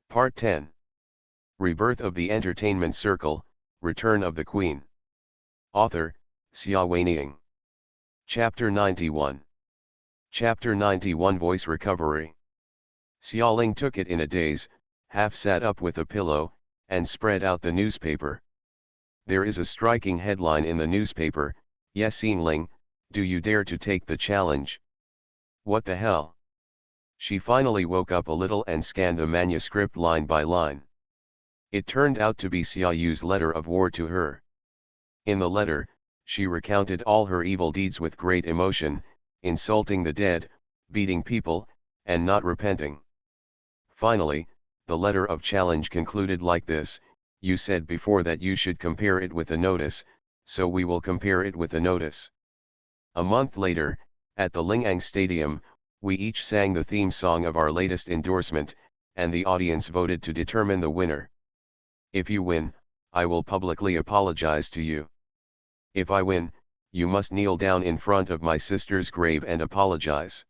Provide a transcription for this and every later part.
Part 10. Rebirth of the Entertainment Circle, Return of the Queen. Author, Xia Weining. Chapter 91. Chapter 91 Voice Recovery. Xiaoling took it in a daze, half sat up with a pillow, and spread out the newspaper. There is a striking headline in the newspaper, "Yes Xingling, do you dare to take the challenge?" What the hell? She finally woke up a little and scanned the manuscript line by line. It turned out to be Xia Yu's letter of war to her. In the letter, she recounted all her evil deeds with great emotion, insulting the dead, beating people, and not repenting. Finally, the letter of challenge concluded like this: "You said before that you should compare it with a notice, so we will compare it with a notice." A month later, at the Lingang Stadium, we each sang the theme song of our latest endorsement, and the audience voted to determine the winner. If you win, I will publicly apologize to you. If I win, you must kneel down in front of my sister's grave and apologize.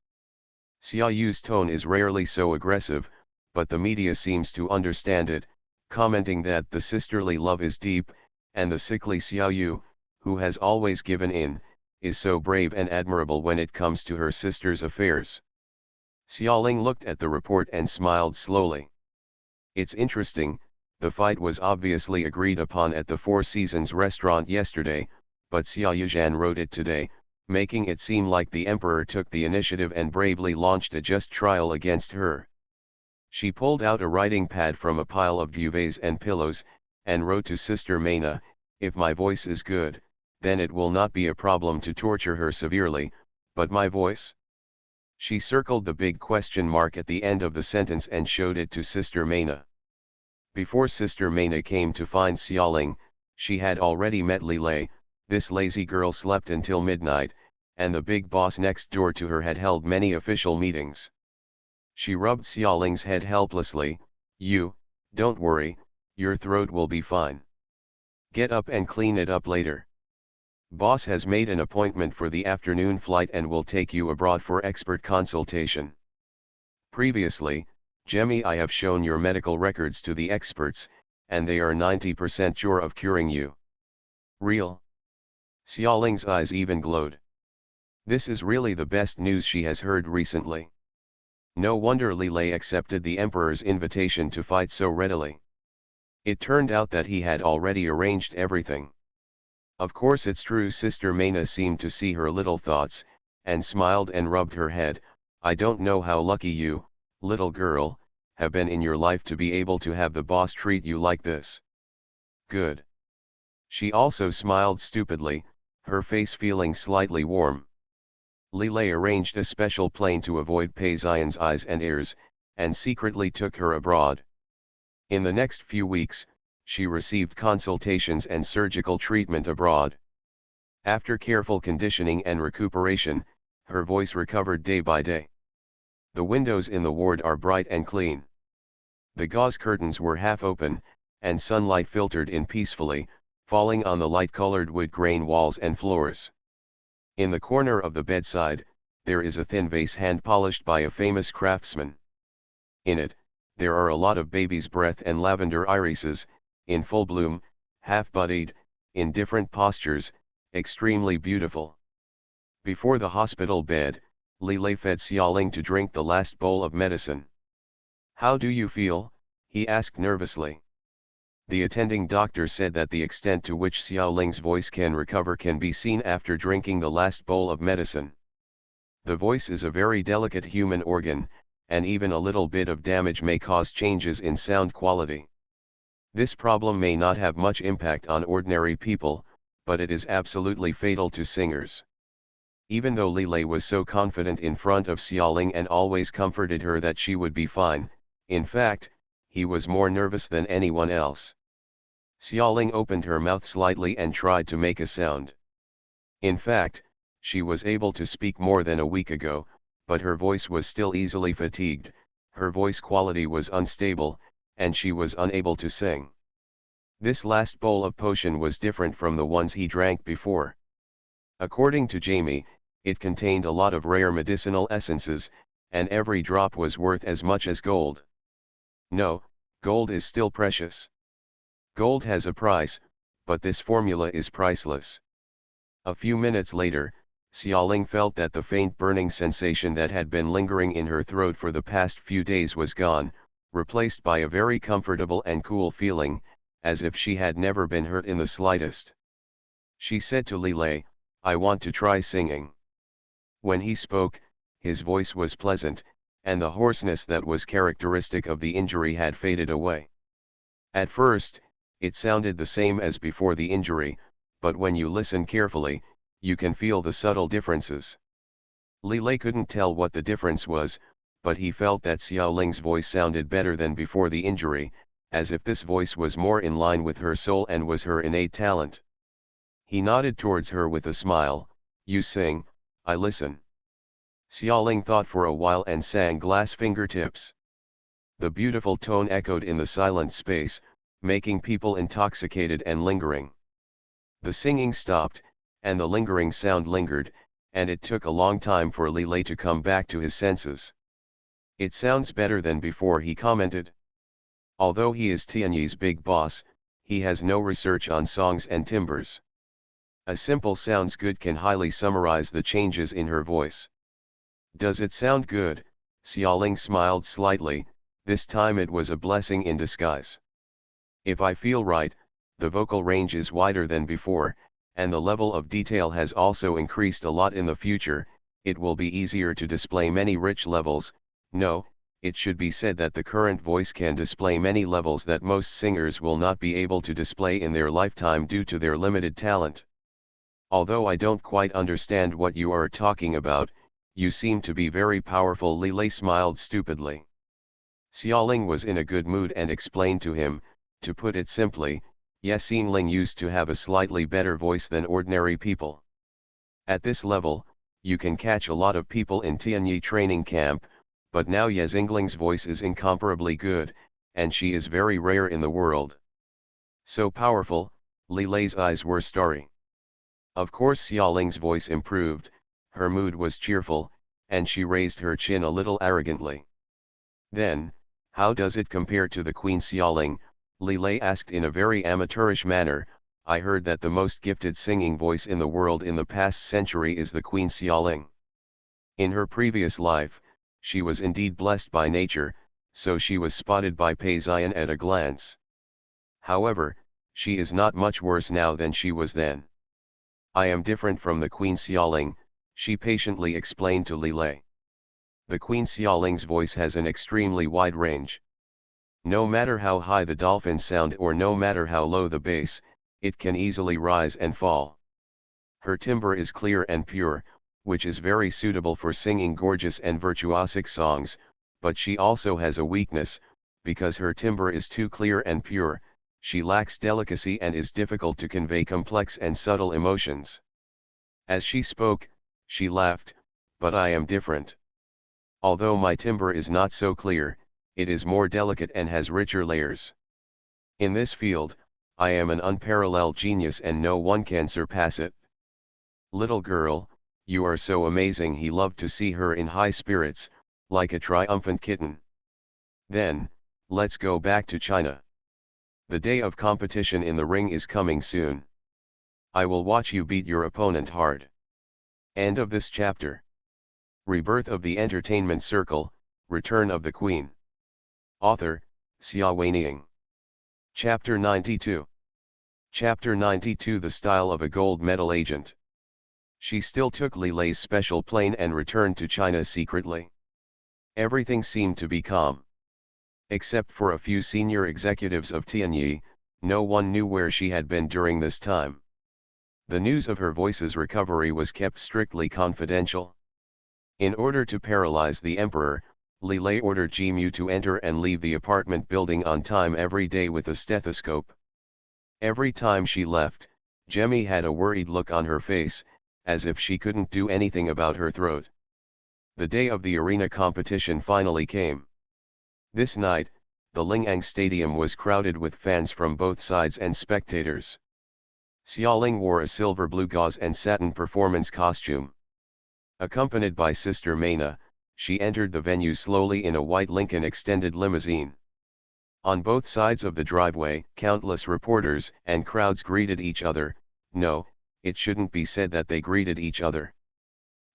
Xia Yu's tone is rarely so aggressive, but the media seems to understand it, commenting that the sisterly love is deep, and the sickly Xia Yu, who has always given in, is so brave and admirable when it comes to her sister's affairs. Xiaoling looked at the report and smiled slowly. It's interesting, the fight was obviously agreed upon at the Four Seasons restaurant yesterday, but Xia Yuzhan wrote it today, making it seem like the emperor took the initiative and bravely launched a just trial against her. She pulled out a writing pad from a pile of duvets and pillows, and wrote to Sister Maina, "If my voice is good, then it will not be a problem to torture her severely, but my voice?" She circled the big question mark at the end of the sentence and showed it to Sister Maina. Before Sister Maina came to find Xiaoling, she had already met Li Lei. This lazy girl slept until midnight, and the big boss next door to her had held many official meetings. She rubbed Xiaoling's head helplessly. Don't worry, your throat will be fine. Get up and clean it up later. Boss has made an appointment for the afternoon flight and will take you abroad for expert consultation. Previously, Jemmy, I have shown your medical records to the experts, and they are 90% sure of curing you. Real? Xiaoling's eyes even glowed. This is really the best news she has heard recently. No wonder Li Lei accepted the emperor's invitation to fight so readily. It turned out that he had already arranged everything. Of course it's true. Sister Maina seemed to see her little thoughts, and smiled and rubbed her head. I don't know how lucky you, little girl, have been in your life to be able to have the boss treat you like this. Good. She also smiled stupidly, her face feeling slightly warm. Li Lei arranged a special plane to avoid Pei Xian's eyes and ears, and secretly took her abroad. In the next few weeks, she received consultations and surgical treatment abroad. After careful conditioning and recuperation, her voice recovered day by day. The windows in the ward are bright and clean. The gauze curtains were half open, and sunlight filtered in peacefully, falling on the light-colored wood grain walls and floors. In the corner of the bedside, there is a thin vase hand-polished by a famous craftsman. In it, there are a lot of baby's breath and lavender irises, in full bloom, half-budded, in different postures, extremely beautiful. Before the hospital bed, Li Lei fed Xiaoling to drink the last bowl of medicine. "How do you feel?" he asked nervously. The attending doctor said that the extent to which Xiaoling's voice can recover can be seen after drinking the last bowl of medicine. The voice is a very delicate human organ, and even a little bit of damage may cause changes in sound quality. This problem may not have much impact on ordinary people, but it is absolutely fatal to singers. Even though Li Lei was so confident in front of Xiaoling and always comforted her that she would be fine, in fact, he was more nervous than anyone else. Xiaoling opened her mouth slightly and tried to make a sound. In fact, she was able to speak more than a week ago, but her voice was still easily fatigued, her voice quality was unstable, and she was unable to sing. This last bowl of potion was different from the ones he drank before. According to Jamie, it contained a lot of rare medicinal essences, and every drop was worth as much as gold. No, Gold is still precious. Gold has a price, but this formula is priceless. A few minutes later, Xiaoling felt that the faint burning sensation that had been lingering in her throat for the past few days was gone, replaced by a very comfortable and cool feeling, as if she had never been hurt in the slightest. She said to Li Lei, "I want to try singing." When he spoke, his voice was pleasant, and the hoarseness that was characteristic of the injury had faded away. At first, it sounded the same as before the injury, but when you listen carefully, you can feel the subtle differences. Li Lei couldn't tell what the difference was, but he felt that Xiaoling's voice sounded better than before the injury, as if this voice was more in line with her soul and was her innate talent. He nodded towards her with a smile. "You sing, I listen." Xiaoling thought for a while and sang Glass Fingertips. The beautiful tone echoed in the silent space, making people intoxicated and lingering. The singing stopped, and the lingering sound lingered, and it took a long time for Li Lei to come back to his senses. "It sounds better than before," he commented. Although he is Tianyi's big boss, he has no research on songs and timbres. A simple "sounds good" can highly summarize the changes in her voice. "Does it sound good?" Xiaoling smiled slightly. This time it was a blessing in disguise. "If I feel right, the vocal range is wider than before, and the level of detail has also increased a lot in the future. It will be easier to display many rich levels." No, it should be said that the current voice can display many levels that most singers will not be able to display in their lifetime due to their limited talent. "Although I don't quite understand what you are talking about, you seem to be very powerful." Li Lei smiled stupidly. Xiaoling was in a good mood and explained to him, to put it simply, yes, Yingling used to have a slightly better voice than ordinary people. At this level, you can catch a lot of people in Tianyi training camp, but now Yingling's voice is incomparably good, and she is very rare in the world. So powerful, Li Lei's eyes were starry. Of course Xiaoling's voice improved, her mood was cheerful, and she raised her chin a little arrogantly. "Then, how does it compare to the Queen Xiaoling?" Li Lei asked in a very amateurish manner. "I heard that the most gifted singing voice in the world in the past century is the Queen Xiaoling. In her previous life, she was indeed blessed by nature, so she was spotted by Pei Xian at a glance. However, she is not much worse now than she was then. I am different from the Queen Xiaoling," she patiently explained to Li Lei. "The Queen Xiaoling's voice has an extremely wide range. No matter how high the dolphins sound or no matter how low the bass, it can easily rise and fall. Her timbre is clear and pure, which is very suitable for singing gorgeous and virtuosic songs, but she also has a weakness. Because her timbre is too clear and pure, she lacks delicacy and is difficult to convey complex and subtle emotions." As she spoke, she laughed. "But I am different. Although my timbre is not so clear, it is more delicate and has richer layers. In this field, I am an unparalleled genius and no one can surpass it." "Little girl, you are so amazing." He loved to see her in high spirits, like a triumphant kitten. "Then, let's go back to China. The day of competition in the ring is coming soon. I will watch you beat your opponent hard." End of this chapter. Rebirth of the Entertainment Circle, Return of the Queen. Author, Xia Weining. Chapter 92. Chapter 92. The Style of a Gold Medal Agent. She still took Li Lei's special plane and returned to China secretly. Everything seemed to be calm. Except for a few senior executives of Tianyi, no one knew where she had been during this time. The news of her voice's recovery was kept strictly confidential. In order to paralyze the emperor, Li Lei ordered Jimu to enter and leave the apartment building on time every day with a stethoscope. Every time she left, Jemmy had a worried look on her face, as if she couldn't do anything about her throat. The day of the arena competition finally came. This night, the Lingang Stadium was crowded with fans from both sides and spectators. Xiaoling wore a silver blue gauze and satin performance costume. Accompanied by Sister Maina, she entered the venue slowly in a white Lincoln extended limousine. On both sides of the driveway, countless reporters and crowds greeted each other. No, it shouldn't be said that they greeted each other.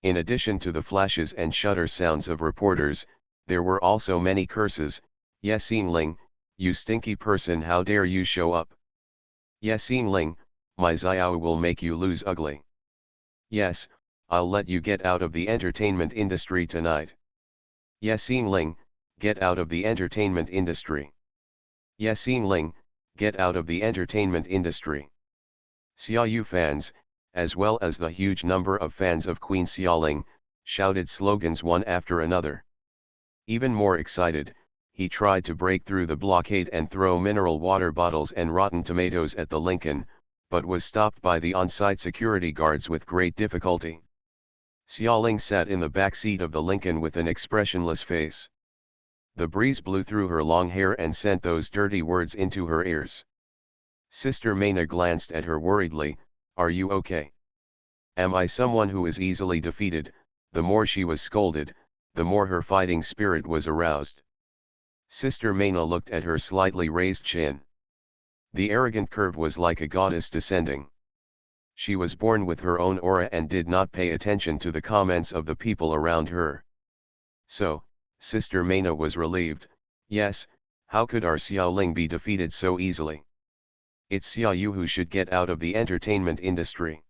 In addition to the flashes and shutter sounds of reporters, there were also many curses. Yasin Ling, you stinky person, how dare you show up? Yasin Ling, my Xiao will make you lose ugly. Yes, I'll let you get out of the entertainment industry tonight. Yasin Ling, get out of the entertainment industry. Yasin Ling, get out of the entertainment industry. Xiaoyu fans, as well as the huge number of fans of Queen Xiaoling, shouted slogans one after another. Even more excited, he tried to break through the blockade and throw mineral water bottles and rotten tomatoes at the Lincoln, but was stopped by the on-site security guards with great difficulty. Xiaoling sat in the back seat of the Lincoln with an expressionless face. The breeze blew through her long hair and sent those dirty words into her ears. Sister Maina glanced at her worriedly. Are you okay? Am I someone who is easily defeated? The more she was scolded, the more her fighting spirit was aroused. Sister Maina looked at her slightly raised chin. The arrogant curve was like a goddess descending. She was born with her own aura and did not pay attention to the comments of the people around her. So, Sister Maina was relieved. Yes, how could our Xiaoling be defeated so easily? It's Xiaoyu who should get out of the entertainment industry.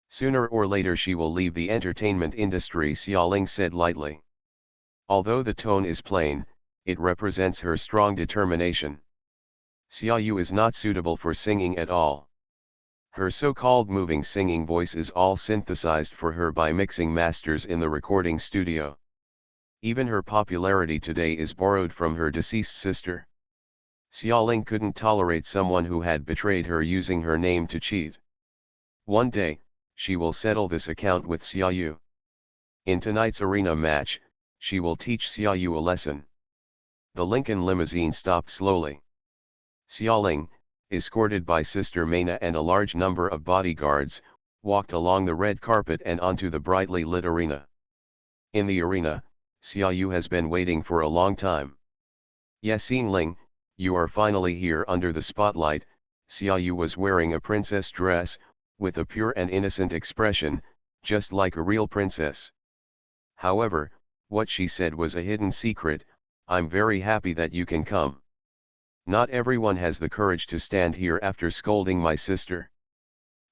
Sooner or later she will leave the entertainment industry, Xiaoling said lightly. Although the tone is plain, it represents her strong determination. Xiaoyu is not suitable for singing at all. Her so-called moving singing voice is all synthesized for her by mixing masters in the recording studio. Even her popularity today is borrowed from her deceased sister. Xiaoling couldn't tolerate someone who had betrayed her using her name to cheat. One day, she will settle this account with Xiaoyu. In tonight's arena match, she will teach Xiaoyu a lesson. The Lincoln limousine stopped slowly. Xiaoling, escorted by Sister Maina and a large number of bodyguards, walked along the red carpet and onto the brightly lit arena. In the arena, Xiaoyu has been waiting for a long time. Yasin Ling, you are finally here under the spotlight. Xiaoyu was wearing a princess dress, with a pure and innocent expression, just like a real princess. However, what she said was a hidden secret. I'm very happy that you can come. Not everyone has the courage to stand here after scolding my sister.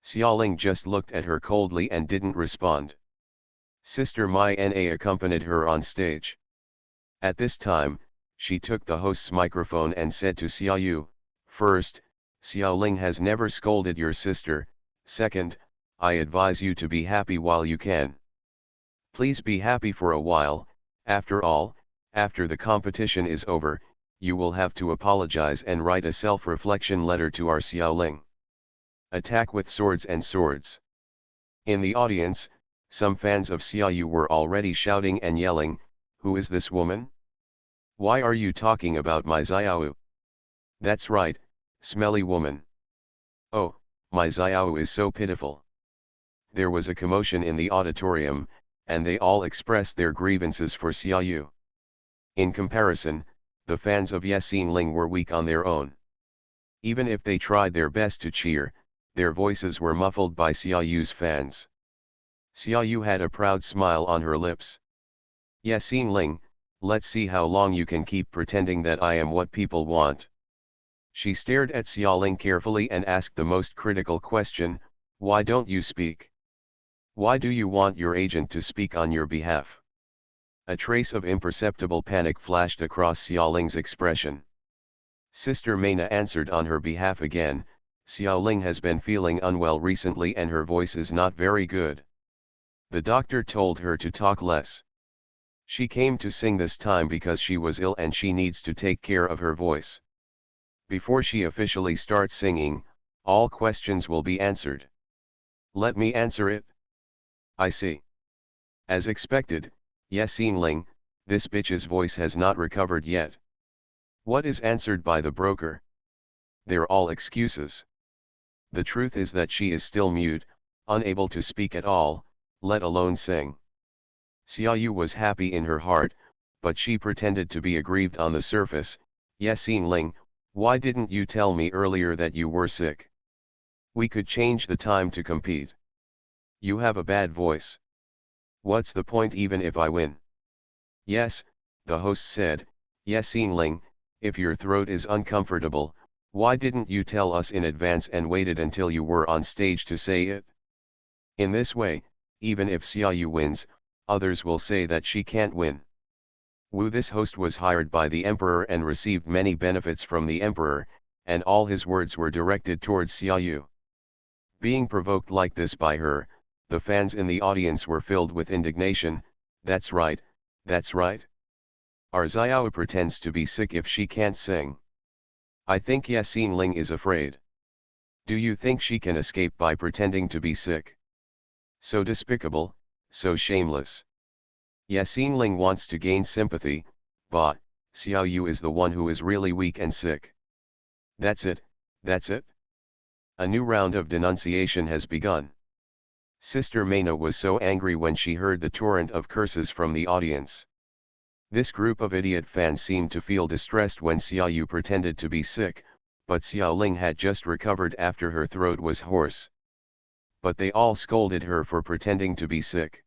Xiaoling just looked at her coldly and didn't respond. Sister Mai Na accompanied her on stage. At this time, she took the host's microphone and said to Xiaoyu, first, Xiaoling has never scolded your sister. Second, I advise you to be happy while you can. Please be happy for a while. After all, after the competition is over, you will have to apologize and write a self-reflection letter to our Xiaoling. Attack with swords and swords. In the audience, some fans of Xiaoyu were already shouting and yelling, who is this woman? Why are you talking about my Xiaoyu? That's right, smelly woman. Oh, my Xiaoyu is so pitiful. There was a commotion in the auditorium, and they all expressed their grievances for Xiaoyu. In comparison, the fans of Yasin Ling were weak on their own. Even if they tried their best to cheer, their voices were muffled by Xiaoyu's fans. Xiaoyu had a proud smile on her lips. Yasin Ling, let's see how long you can keep pretending that I am what people want. She stared at Xiaoling carefully and asked the most critical question, why don't you speak? Why do you want your agent to speak on your behalf? A trace of imperceptible panic flashed across Xiaoling's expression. Sister Maina answered on her behalf again. Xiaoling has been feeling unwell recently and her voice is not very good. The doctor told her to talk less. She came to sing this time because she was ill and she needs to take care of her voice. Before she officially starts singing, all questions will be answered. Let me answer it. I see. As expected, Yasin Ling, this bitch's voice has not recovered yet. What is answered by the broker? They're all excuses. The truth is that she is still mute, unable to speak at all, let alone sing. Xiaoyu was happy in her heart, but she pretended to be aggrieved on the surface. Yasin Ling, why didn't you tell me earlier that you were sick? We could change the time to compete. You have a bad voice. What's the point even if I win? Yes, the host said, Yasin Ling, if your throat is uncomfortable, why didn't you tell us in advance and waited until you were on stage to say it? In this way, even if Xiaoyu wins, others will say that she can't win. Wu, this host was hired by the emperor and received many benefits from the emperor, and all his words were directed towards Xiaoyu. Being provoked like this by her, the fans in the audience were filled with indignation. That's right, that's right. Our Xiaoyu pretends to be sick if she can't sing. I think Yasin Ling is afraid. Do you think she can escape by pretending to be sick? So despicable, so shameless. Yasin Ling wants to gain sympathy, but Xiaoyu is the one who is really weak and sick. That's it, that's it. A new round of denunciation has begun. Sister Meina was so angry when she heard the torrent of curses from the audience. This group of idiot fans seemed to feel distressed when Xiaoyu pretended to be sick, but Xiao Ling had just recovered after her throat was hoarse. But they all scolded her for pretending to be sick.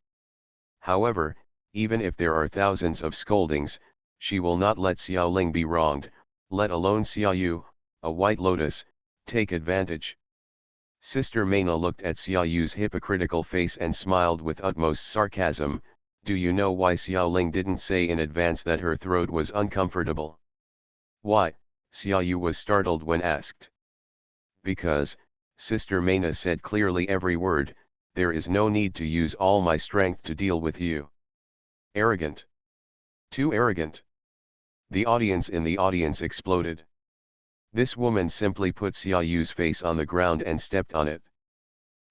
However, even if there are thousands of scoldings, she will not let Xiao Ling be wronged, let alone Xiaoyu, a white lotus, take advantage. Sister Meina looked at Xiaoyu's hypocritical face and smiled with utmost sarcasm. Do you know why Xiao Ling didn't say in advance that her throat was uncomfortable? Why? Xiaoyu was startled when asked. Because, Sister Meina said clearly every word, there is no need to use all my strength to deal with you. Arrogant. Too arrogant. The audience in the audience exploded. This woman simply put Xiaoyu's face on the ground and stepped on it.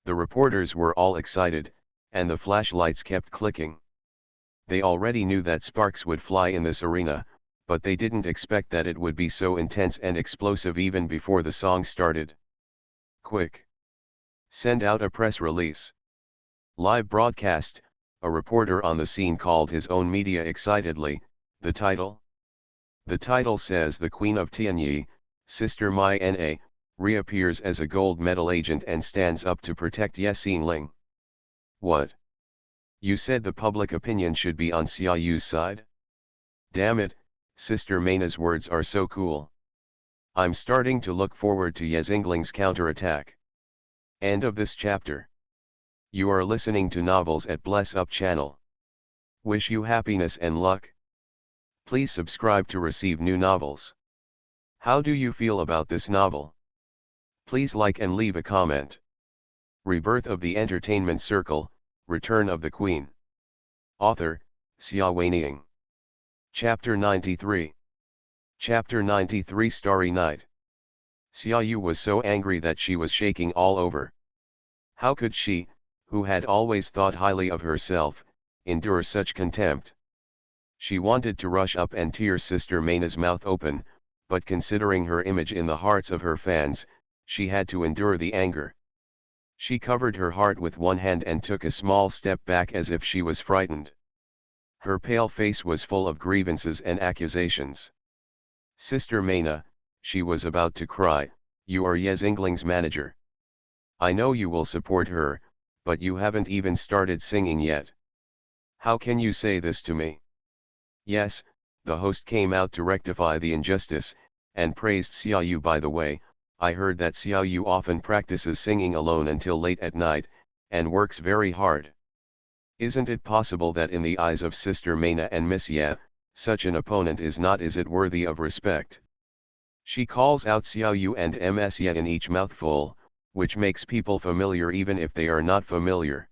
The reporters were all excited, and the flashlights kept clicking. They already knew that sparks would fly in this arena, but they didn't expect that it would be so intense and explosive even before the song started. Quick! Send out a press release. Live broadcast, a reporter on the scene called his own media excitedly. The title? The title says the Queen of Tianyi, Sister Mai Na, reappears as a gold medal agent and stands up to protect Yasin Ling. What? You said the public opinion should be on Xiaoyu's side? Damn it, Sister Meina's words are so cool. I'm starting to look forward to Yasin Ling's counterattack. End of this chapter. You are listening to Novels at Bless Up channel. Wish you happiness and luck. Please subscribe to receive new novels. How do you feel about this novel? Please like and leave a comment. Rebirth of the Entertainment Circle, Return of the Queen. Author, Xia Weining. Chapter 93. Chapter 93 Starry Night. Xiaoyu was so angry that she was shaking all over. How could she, who had always thought highly of herself, endure such contempt? She wanted to rush up and tear Sister Meina's mouth open, but considering her image in the hearts of her fans, she had to endure the anger. She covered her heart with one hand and took a small step back as if she was frightened. Her pale face was full of grievances and accusations. Sister Meina, she was about to cry, you are Yasin Ling's manager. I know you will support her, but you haven't even started singing yet. How can you say this to me? Yes, the host came out to rectify the injustice, and praised Xiaoyu. By the way, I heard that Xiaoyu often practices singing alone until late at night, and works very hard. Isn't it possible that in the eyes of Sister Meina and Miss Ye, such an opponent is not worthy of respect? She calls out Xiaoyu and Ms Ye in each mouthful, which makes people familiar even if they are not familiar.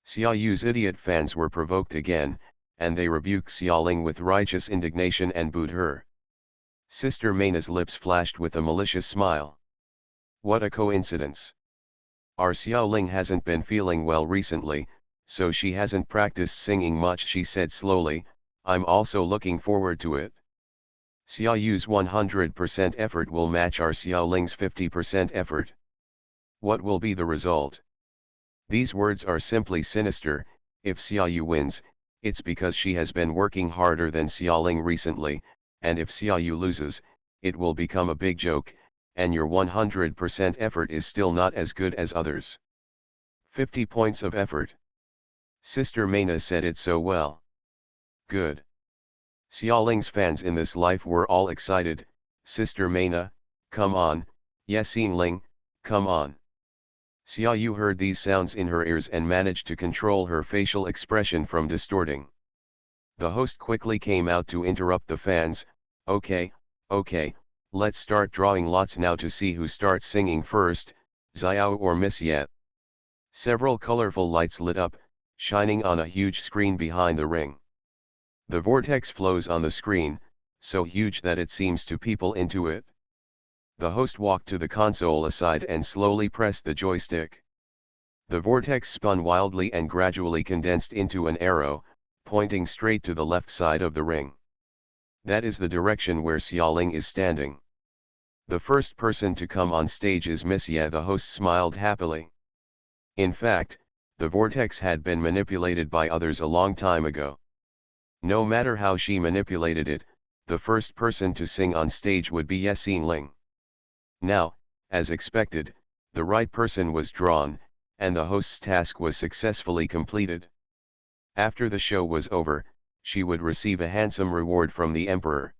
Xiaoyu's idiot fans were provoked again, and they rebuked Xiao Ling with righteous indignation and booed her. Sister Meina's lips flashed with a malicious smile. What a coincidence. Our Xiao Ling hasn't been feeling well recently, so she hasn't practiced singing much, she said slowly. I'm also looking forward to it. Xiaoyu's 100% effort will match our Xiao Ling's 50% effort. What will be the result? These words are simply sinister. If Xiaoyu wins, it's because she has been working harder than Xiao Ling recently, and if Xiaoyu loses, it will become a big joke, and your 100% effort is still not as good as others. 50 points of effort. Sister Maina said it so well. Good. Xiaoling's fans in this life were all excited. Sister Maina, come on, Yasin Ling, come on. Xia Yu heard these sounds in her ears and managed to control her facial expression from distorting. The host quickly came out to interrupt the fans. Okay, let's start drawing lots now to see who starts singing first, Xiao or Miss Ye. Several colorful lights lit up, shining on a huge screen behind the ring. The vortex flows on the screen, so huge that it seems to people into it. The host walked to the console aside and slowly pressed the joystick. The vortex spun wildly and gradually condensed into an arrow, pointing straight to the left side of the ring. That is the direction where Xiaoling is standing. The first person to come on stage is Miss Ye. The host smiled happily. In fact, the vortex had been manipulated by others a long time ago. No matter how she manipulated it, the first person to sing on stage would be Yasin Ling. Now, as expected, the right person was drawn, and the host's task was successfully completed. After the show was over, she would receive a handsome reward from the emperor.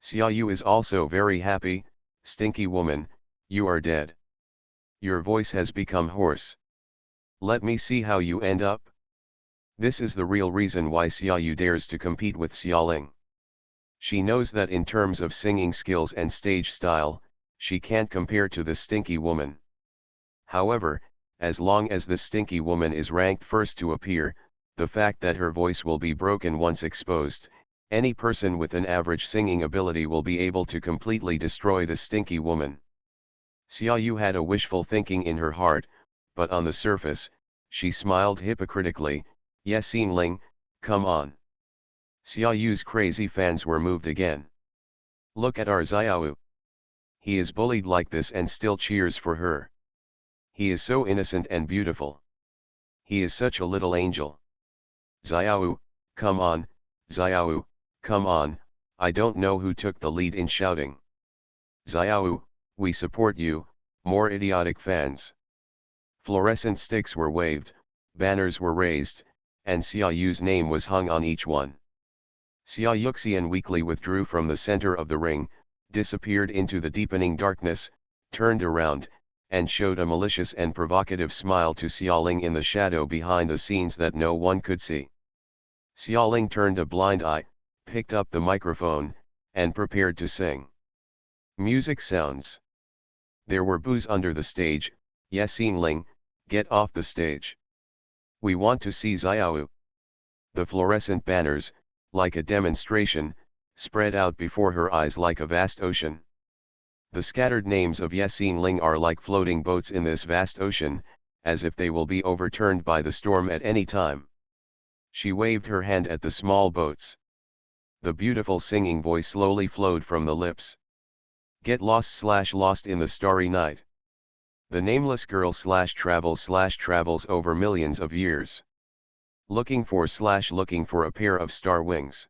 Xia Yu is also very happy. Stinky woman, you are dead. Your voice has become hoarse. Let me see how you end up. This is the real reason why Xia Yu dares to compete with Xiaoling. She knows that in terms of singing skills and stage style, she can't compare to the stinky woman. However, as long as the stinky woman is ranked first to appear, the fact that her voice will be broken once exposed, any person with an average singing ability will be able to completely destroy the stinky woman. Xia Yu had a wishful thinking in her heart, but on the surface, she smiled hypocritically. Yasin Ling, come on. Xia Yu's crazy fans were moved again. Look at our Xiao. He is bullied like this and still cheers for her. He is so innocent and beautiful. He is such a little angel. Xiao, come on, Xiao, come on. I don't know who took the lead in shouting. Xiao, we support you, more idiotic fans. Fluorescent sticks were waved, banners were raised, and Xia Yu's name was hung on each one. Xia Yuxian weakly withdrew from the center of the ring, disappeared into the deepening darkness, turned around, and showed a malicious and provocative smile to Xiaoling in the shadow behind the scenes that no one could see. Xiaoling turned a blind eye, picked up the microphone, and prepared to sing. Music sounds. There were boos under the stage. Yasin Ling, get off the stage. We want to see Xiao. The fluorescent banners, like a demonstration, spread out before her eyes like a vast ocean. The scattered names of Yasin Ling are like floating boats in this vast ocean, as if they will be overturned by the storm at any time. She waved her hand at the small boats. The beautiful singing voice slowly flowed from the lips. Get lost in the starry night. The nameless girl travels over millions of years. Looking for a pair of star wings.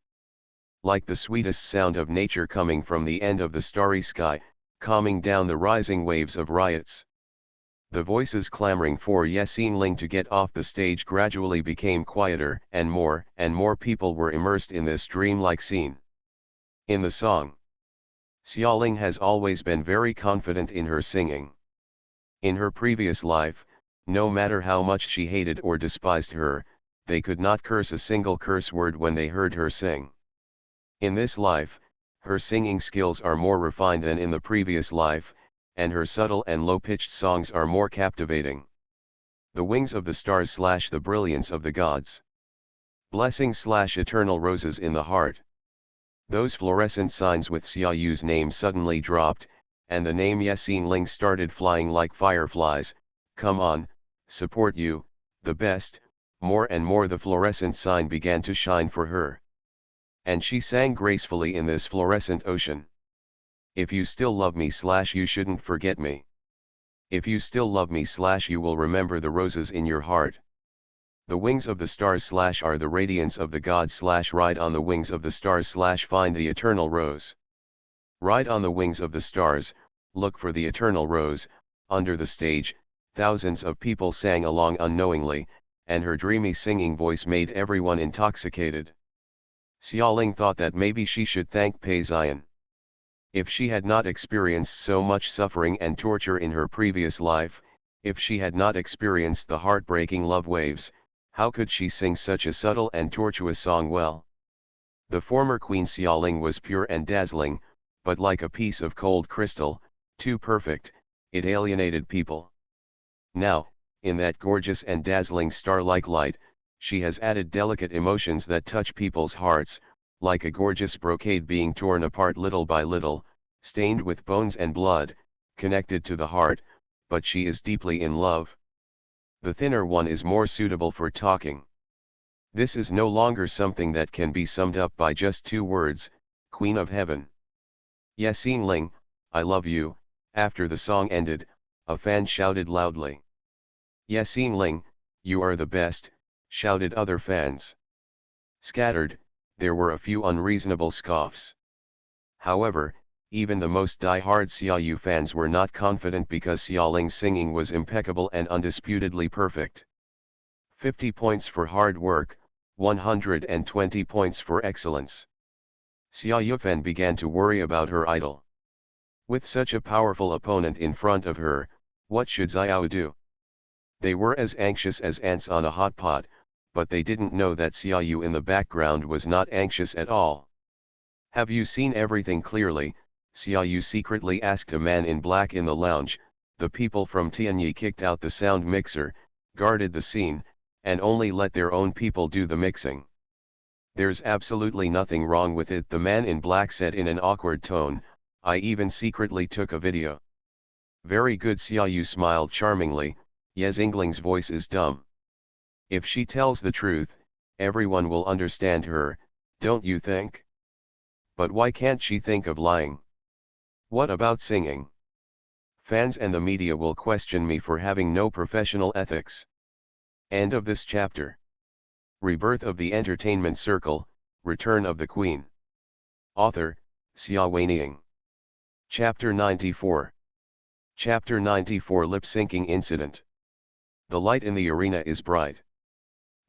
Like the sweetest sound of nature coming from the end of the starry sky, calming down the rising waves of riots. The voices clamoring for Yasin Ling to get off the stage gradually became quieter, and more people were immersed in this dreamlike scene. In the song, Xiaoling has always been very confident in her singing. In her previous life, no matter how much she hated or despised her, they could not curse a single curse word when they heard her sing. In this life, her singing skills are more refined than in the previous life, and her subtle and low-pitched songs are more captivating. The wings of the stars / the brilliance of the gods. Blessings / eternal roses in the heart. Those fluorescent signs with Xia Yu's name suddenly dropped, and the name Yasin Ling started flying like fireflies. Come on, support you, the best. More and more the fluorescent sign began to shine for her. And she sang gracefully in this fluorescent ocean. If you still love me / you shouldn't forget me. If you still love me / you will remember the roses in your heart. The wings of the stars / are the radiance of the gods / ride on the wings of the stars / find the eternal rose. Ride on the wings of the stars, look for the eternal rose. Under the stage, thousands of people sang along unknowingly, and her dreamy singing voice made everyone intoxicated. Xiaoling thought that maybe she should thank Pei Xian. If she had not experienced so much suffering and torture in her previous life, if she had not experienced the heartbreaking love waves, how could she sing such a subtle and tortuous song well? The former Queen Xiaoling was pure and dazzling, but like a piece of cold crystal, too perfect, it alienated people. Now, in that gorgeous and dazzling star-like light, she has added delicate emotions that touch people's hearts, like a gorgeous brocade being torn apart little by little, stained with bones and blood, connected to the heart, but she is deeply in love. The thinner one is more suitable for talking. This is no longer something that can be summed up by just two words, Queen of Heaven. Yasin Ling, I love you. After the song ended, a fan shouted loudly. Yasin Ling, you are the best, shouted other fans. Scattered, there were a few unreasonable scoffs. However, even the most die-hard Xiaoyu fans were not confident because Xiaoling's singing was impeccable and undisputedly perfect. 50 points for hard work, 120 points for excellence. Xia Yufan began to worry about her idol. With such a powerful opponent in front of her, what should Xiao do? They were as anxious as ants on a hot pot, but they didn't know that Xiaoyu in the background was not anxious at all. Have you seen everything clearly? Xiaoyu secretly asked a man in black in the lounge. The people from Tianyi kicked out the sound mixer, guarded the scene, and only let their own people do the mixing. There's absolutely nothing wrong with it, the man in black said in an awkward tone. I even secretly took a video. Very good, Xiaoyu smiled charmingly. Yes, Yingling's voice is dumb. If she tells the truth, everyone will understand her, don't you think? But why can't she think of lying? What about singing? Fans and the media will question me for having no professional ethics. End of this chapter. Rebirth of the Entertainment Circle, Return of the Queen. Author, Xia Weining. Chapter 94. Chapter 94, Lip-Syncing Incident. The light in the arena is bright.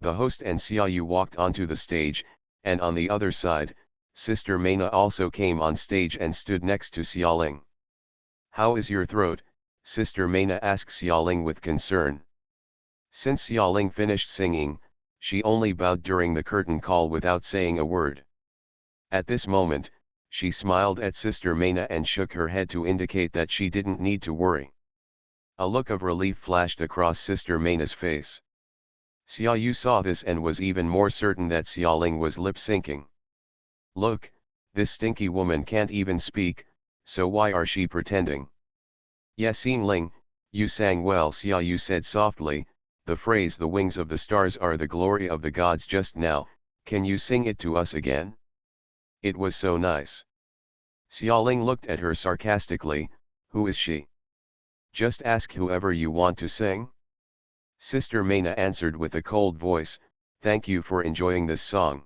The host and Xiaoyu walked onto the stage, and on the other side, Sister Meina also came on stage and stood next to Xiaoling. How is your throat? Sister Meina asked Xiaoling with concern. Since Xiaoling finished singing, she only bowed during the curtain call without saying a word. At this moment, she smiled at Sister Meina and shook her head to indicate that she didn't need to worry. A look of relief flashed across Sister Meina's face. Xiaoyu saw this and was even more certain that Xiaoling was lip-syncing. Look, this stinky woman can't even speak, so why are she pretending? Yasin Ling, you sang well, Xiaoyu said softly. The phrase "the wings of the stars are the glory of the gods" just now, can you sing it to us again? It was so nice. Xiaoling looked at her sarcastically. Who is she? Just ask whoever you want to sing. Sister Meina answered with a cold voice, thank you for enjoying this song.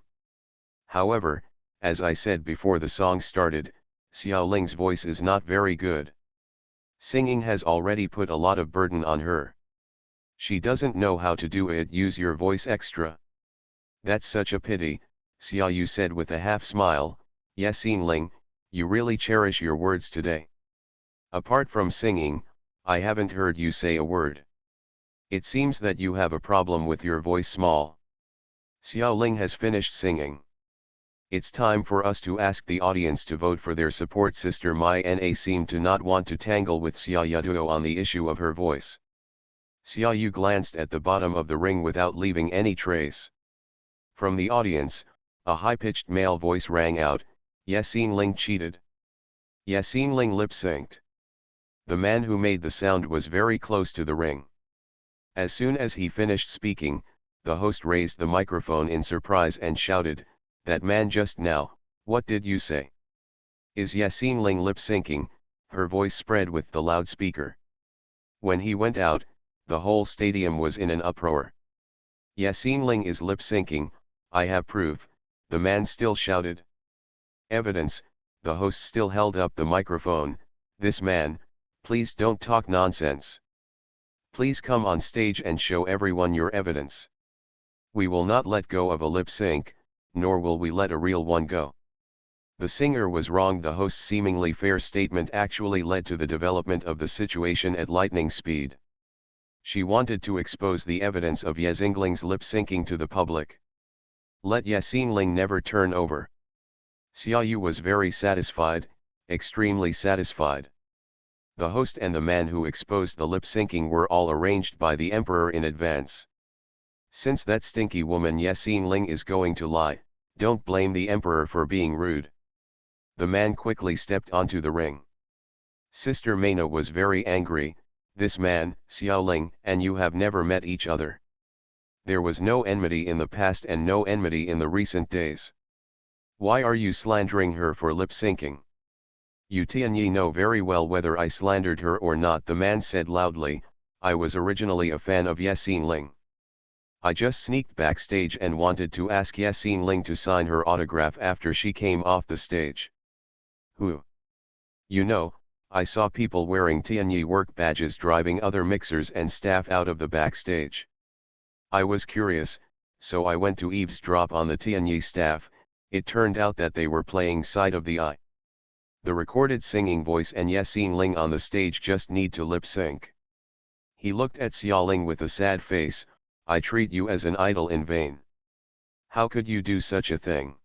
However, as I said before the song started, Xiaoling's voice is not very good. Singing has already put a lot of burden on her. She doesn't know how to do it. Use your voice extra. That's such a pity, Xiaoyu said with a half smile. Yasin Ling, you really cherish your words today. Apart from singing, I haven't heard you say a word. It seems that you have a problem with your voice small. Xiaoling has finished singing. It's time for us to ask the audience to vote for their support. Sister Meina seemed to not want to tangle with Xiaoyu on the issue of her voice. Xiaoyu glanced at the bottom of the ring without leaving any trace. From the audience, a high-pitched male voice rang out, Yasin Ling cheated. Yasin Ling lip-synced. The man who made the sound was very close to the ring. As soon as he finished speaking, the host raised the microphone in surprise and shouted, that man just now, what did you say? Is Yasin Ling lip-syncing? Her voice spread with the loudspeaker. When he went out, the whole stadium was in an uproar. Yasin Ling is lip-syncing, I have proof, the man still shouted. Evidence, The host still held up the microphone. "This man, please don't talk nonsense. Please come on stage and show everyone your evidence. We will not let go of a lip sync, nor will we let a real one go." The singer was wrong. The host's seemingly fair statement actually led to the development of the situation at lightning speed. She wanted to expose the evidence of Ye Xingling's lip syncing to the public. Let Ye Xingling never turn over. Xia Yu was very satisfied, extremely satisfied. The host and the man who exposed the lip syncing were all arranged by the emperor in advance. Since that stinky woman Ye Xingling is going to lie, don't blame the emperor for being rude. The man quickly stepped onto the ring. Sister Maina was very angry. "This man, Xiaoling, and you have never met each other. There was no enmity in the past and no enmity in the recent days. Why are you slandering her for lip syncing? You Tianyi know very well whether I slandered her or not," the man said loudly. "I was originally a fan of Ye Xingling. I just sneaked backstage and wanted to ask Ye Xingling to sign her autograph after she came off the stage." "Who? You know, I saw people wearing Tianyi work badges driving other mixers and staff out of the backstage. I was curious, so I went to eavesdrop on the Tianyi staff. It turned out that they were playing Side of the Eye. The recorded singing voice and Ye Xingling on the stage just need to lip sync." He looked at Xiaoling with a sad face. "I treat you as an idol in vain. How could you do such a thing?"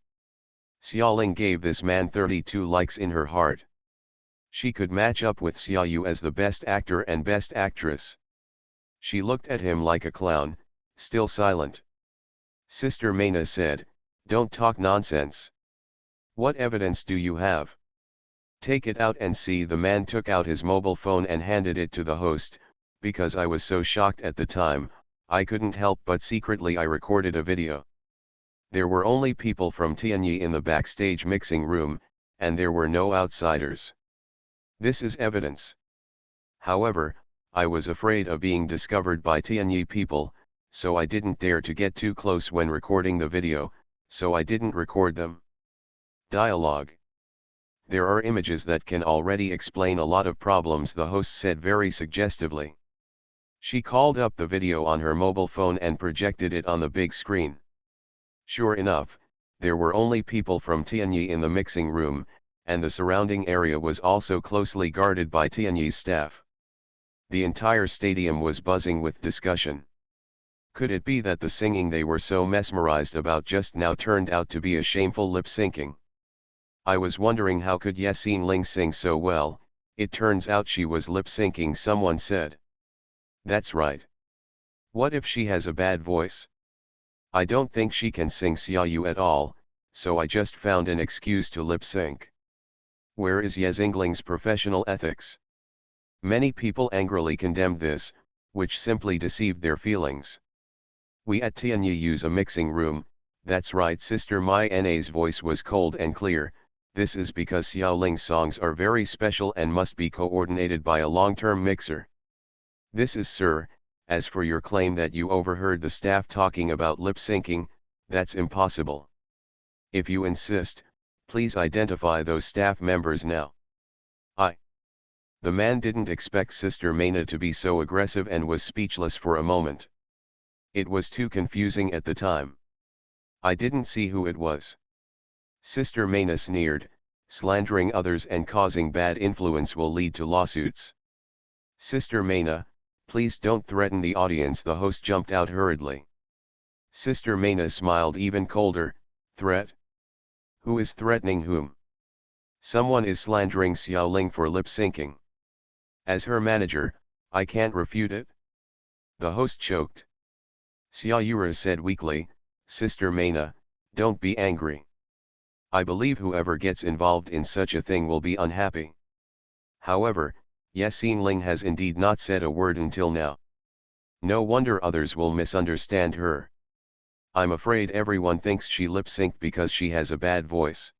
Xiaoling gave this man 32 likes in her heart. She could match up with Xia Yu as the best actor and best actress. She looked at him like a clown, still silent. Sister Maina said, "Don't talk nonsense. What evidence do you have? Take it out and see." The man took out his mobile phone and handed it to the host. "Because I was so shocked at the time, I couldn't help but secretly I recorded a video. There were only people from Tianyi in the backstage mixing room, and there were no outsiders. This is evidence. However, I was afraid of being discovered by Tianyi people, so I didn't dare to get too close when recording the video, so I didn't record them." Dialogue. "There are images that can already explain a lot of problems," the host said very suggestively. She called up the video on her mobile phone and projected it on the big screen. Sure enough, there were only people from Tianyi in the mixing room, and the surrounding area was also closely guarded by Tianyi's staff. The entire stadium was buzzing with discussion. Could it be that the singing they were so mesmerized about just now turned out to be a shameful lip syncing? "I was wondering how could Ye Xingling sing so well, it turns out she was lip syncing," someone said. "That's right. What if she has a bad voice? I don't think she can sing Xia Yu at all, so I just found an excuse to lip sync. Where is Ye Xingling's professional ethics?" Many people angrily condemned this, which simply deceived their feelings. "We at Tianyi use a mixing room." "That's right." Sister Mai Na's voice was cold and clear. "This is because Xiaoling's songs are very special and must be coordinated by a long-term mixer. This is Sir. As for your claim that you overheard the staff talking about lip syncing, that's impossible. If you insist, please identify those staff members now." The man didn't expect Sister Maina to be so aggressive and was speechless for a moment. It was too confusing at the time. "I didn't see who it was." Sister Maina sneered. "Slandering others and causing bad influence will lead to lawsuits." "Sister Maina, please don't threaten the audience." The host jumped out hurriedly. Sister Maina smiled even colder. "Threat? Who is threatening whom? Someone is slandering Xiaoling for lip syncing. As her manager, I can't refute it." The host choked. Xia Yura said weakly, "Sister Maina, don't be angry. I believe whoever gets involved in such a thing will be unhappy. However, Ye Xingling has indeed not said a word until now. No wonder others will misunderstand her. I'm afraid everyone thinks she lip-synced because she has a bad voice."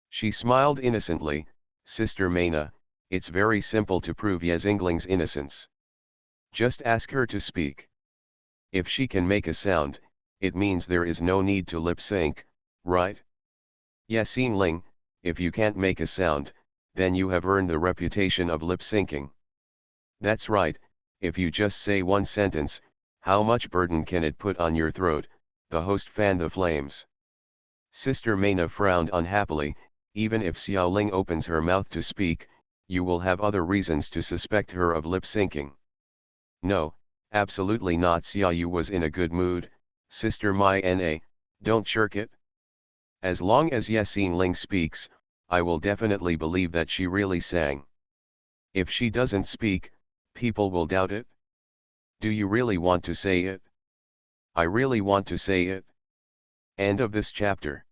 She smiled innocently. "Sister Maina, it's very simple to prove Ye Xingling's innocence. Just ask her to speak. If she can make a sound, it means there is no need to lip-sync, right? Ye Xingling, if you can't make a sound, then you have earned the reputation of lip-syncing. That's right, if you just say one sentence, how much burden can it put on your throat? The host fanned the flames. Sister Maina frowned unhappily. Even if Xiaoling opens her mouth to speak, you will have other reasons to suspect her of lip-syncing. No, absolutely not. Xiaoyu was in a good mood. Sister Mai Na, don't shirk it. As long as Ling speaks, I will definitely believe that she really sang. If she doesn't speak, people will doubt it. Do you really want to say it? I really want to say it. End of this chapter.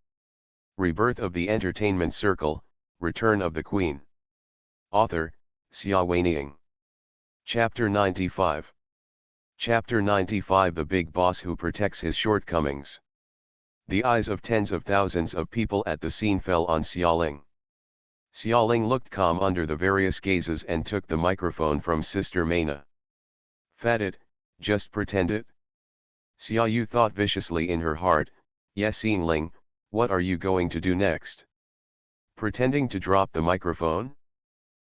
Rebirth of the Entertainment Circle, Return of the Queen. Author, Xia Weiniang. Chapter 95. Chapter 95. The Big Boss Who Protects His Shortcomings. The eyes of tens of thousands of people at the scene fell on Xiaoling. Xiaoling looked calm under the various gazes and took the microphone from Sister Maina. Fat it, just pretend it. Xiaoyu thought viciously in her heart, Ling, what are you going to do next? Pretending to drop the microphone?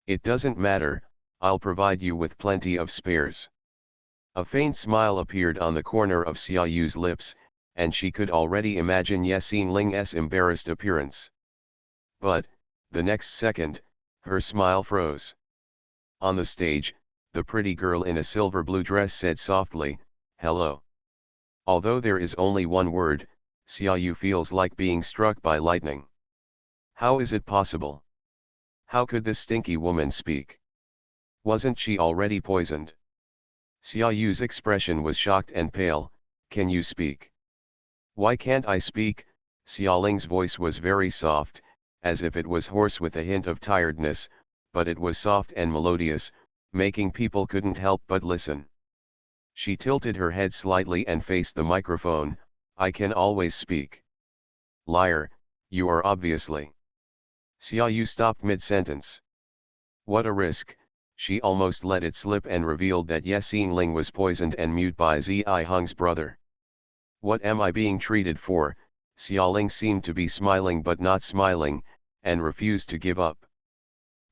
It doesn't matter, I'll provide you with plenty of spares. A faint smile appeared on the corner of Xiaoyu's lips, and she could already imagine Ling's embarrassed appearance. But, the next second, her smile froze. On the stage, the pretty girl in a silver blue dress said softly, hello. Although there is only one word, Xiaoyu feels like being struck by lightning. How is it possible? How could this stinky woman speak? Wasn't she already poisoned? Xiaoyu's expression was shocked and pale. Can you speak? Why can't I speak? Xiaoling's voice was very soft, as if it was hoarse with a hint of tiredness, but it was soft and melodious, making people couldn't help but listen. She tilted her head slightly and faced the microphone. I can always speak. Liar, you are obviously. Xiaoyu stopped mid-sentence. What a risk, she almost let it slip and revealed that Ling was poisoned and mute by Zi Hong's brother. What am I being treated for? Xiaoling seemed to be smiling but not smiling, and refused to give up.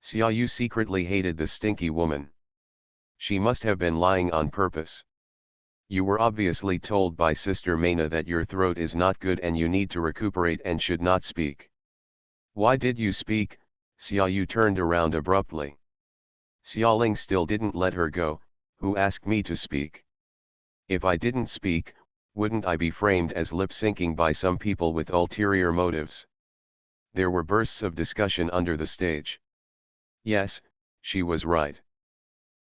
Xiaoyu secretly hated the stinky woman. She must have been lying on purpose. You were obviously told by Sister Maina that your throat is not good and you need to recuperate and should not speak. Why did you speak? Xiaoyu turned around abruptly. Xiaoling still didn't let her go. Who asked me to speak? If I didn't speak, wouldn't I be framed as lip-syncing by some people with ulterior motives? There were bursts of discussion under the stage. Yes, she was right.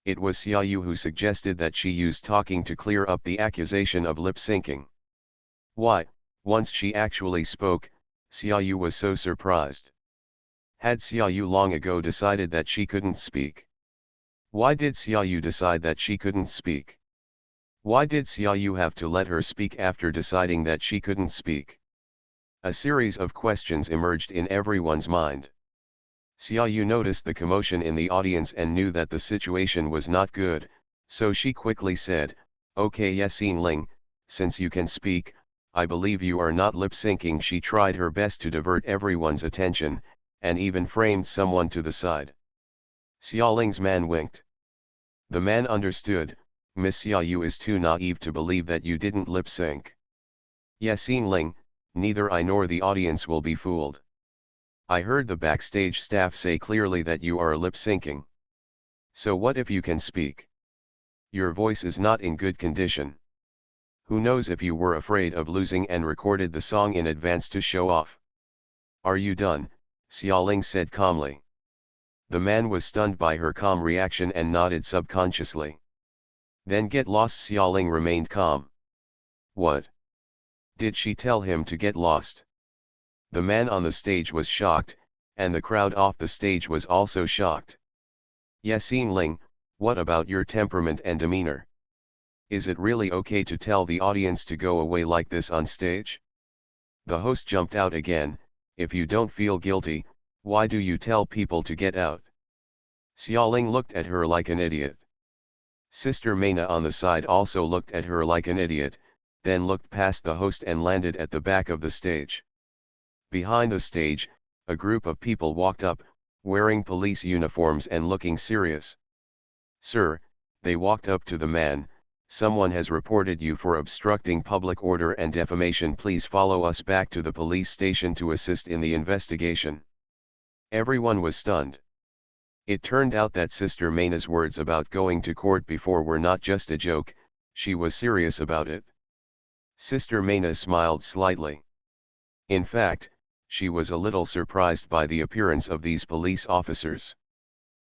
It was Xiaoyu who suggested that she use talking to clear up the accusation of lip-syncing. Why, once she actually spoke, Xiaoyu was so surprised. Had Xiaoyu long ago decided that she couldn't speak? Why did Xiaoyu decide that she couldn't speak? Why did Xiaoyu have to let her speak after deciding that she couldn't speak? A series of questions emerged in everyone's mind. Xiaoyu noticed the commotion in the audience and knew that the situation was not good, so she quickly said, Okay Ling, since you can speak, I believe you are not lip-syncing. She tried her best to divert everyone's attention, and even framed someone to the side. Xiaoling's man winked. The man understood, Miss Xiaoyu is too naive to believe that you didn't lip-sync. Ling, neither I nor the audience will be fooled. I heard the backstage staff say clearly that you are lip-syncing. So what if you can speak? Your voice is not in good condition. Who knows if you were afraid of losing and recorded the song in advance to show off? Are you done? Xiaoling said calmly. The man was stunned by her calm reaction and nodded subconsciously. Then get lost. Xiaoling remained calm. What? Did she tell him to get lost? The man on the stage was shocked, and the crowd off the stage was also shocked. Ling, what about your temperament and demeanor? Is it really okay to tell the audience to go away like this on stage? The host jumped out again. If you don't feel guilty, why do you tell people to get out? Xiaoling looked at her like an idiot. Sister Maina on the side also looked at her like an idiot, then looked past the host and landed at the back of the stage. Behind the stage, A group of people walked up, wearing police uniforms and looking serious. "Sir," they walked up to the man, "someone has reported you for obstructing public order and defamation. Please follow us back to the police station to assist in the investigation." Everyone was stunned. It turned out that Sister Mayna's words about going to court before were not just a joke, she was serious about it. Sister Mayna smiled slightly. In fact, she was a little surprised by the appearance of these police officers.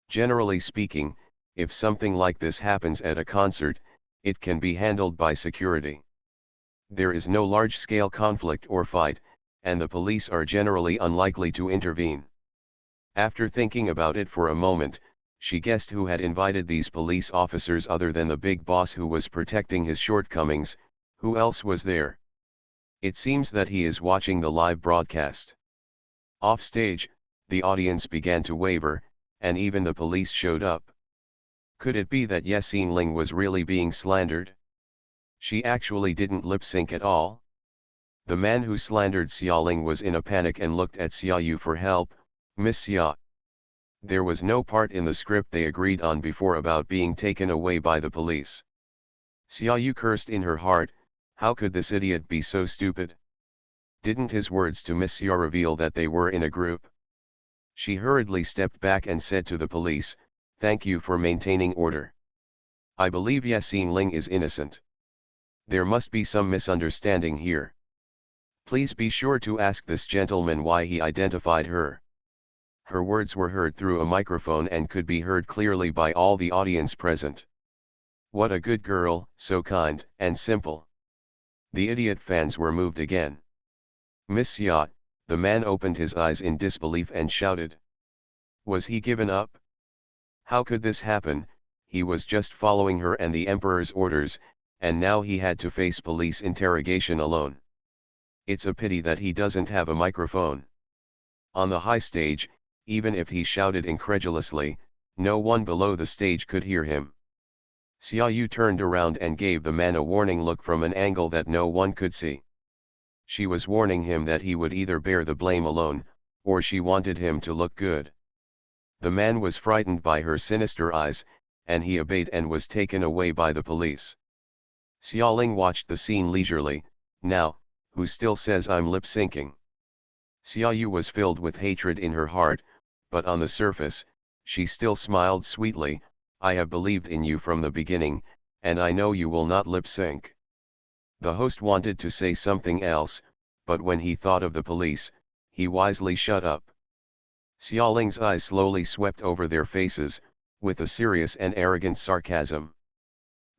Generally speaking, if something like this happens at a concert, it can be handled by security. There is no large-scale conflict or fight, and the police are generally unlikely to intervene. After thinking about it for a moment, she guessed who had invited these police officers other than the big boss who was protecting his shortcomings. Who else was there? It seems that he is watching the live broadcast. Off stage, the audience began to waver, and even the police showed up. Could it be that Yasin Ling was really being slandered? She actually didn't lip sync at all. The man who slandered Xia Ling was in a panic and looked at Xia Yu for help. "Miss Xia." There was no part in the script they agreed on before about being taken away by the police. Xia Yu cursed in her heart, how could this idiot be so stupid? Didn't his words to Miss Xia reveal that they were in a group? She hurriedly stepped back and said to the police, "Thank you for maintaining order. I believe Yasin Ling is innocent. There must be some misunderstanding here. Please be sure to ask this gentleman why he identified her." Her words were heard through a microphone and could be heard clearly by all the audience present. What a good girl, so kind and simple. The idiot fans were moved again. "Miss Xia," the man opened his eyes in disbelief and shouted. Was he given up? How could this happen? He was just following her and the emperor's orders, and now he had to face police interrogation alone. It's a pity that he doesn't have a microphone. On the high stage, even if he shouted incredulously, no one below the stage could hear him. Xia Yu turned around and gave the man a warning look from an angle that no one could see. She was warning him that he would either bear the blame alone, or she wanted him to look good. The man was frightened by her sinister eyes, and he obeyed and was taken away by the police. Xia Ling watched the scene leisurely. "Now, who still says I'm lip-syncing?" Xia Yu was filled with hatred in her heart, but on the surface, she still smiled sweetly. "I have believed in you from the beginning, and I know you will not lip-sync." The host wanted to say something else, but when he thought of the police, he wisely shut up. Xia Ling's eyes slowly swept over their faces, with a serious and arrogant sarcasm.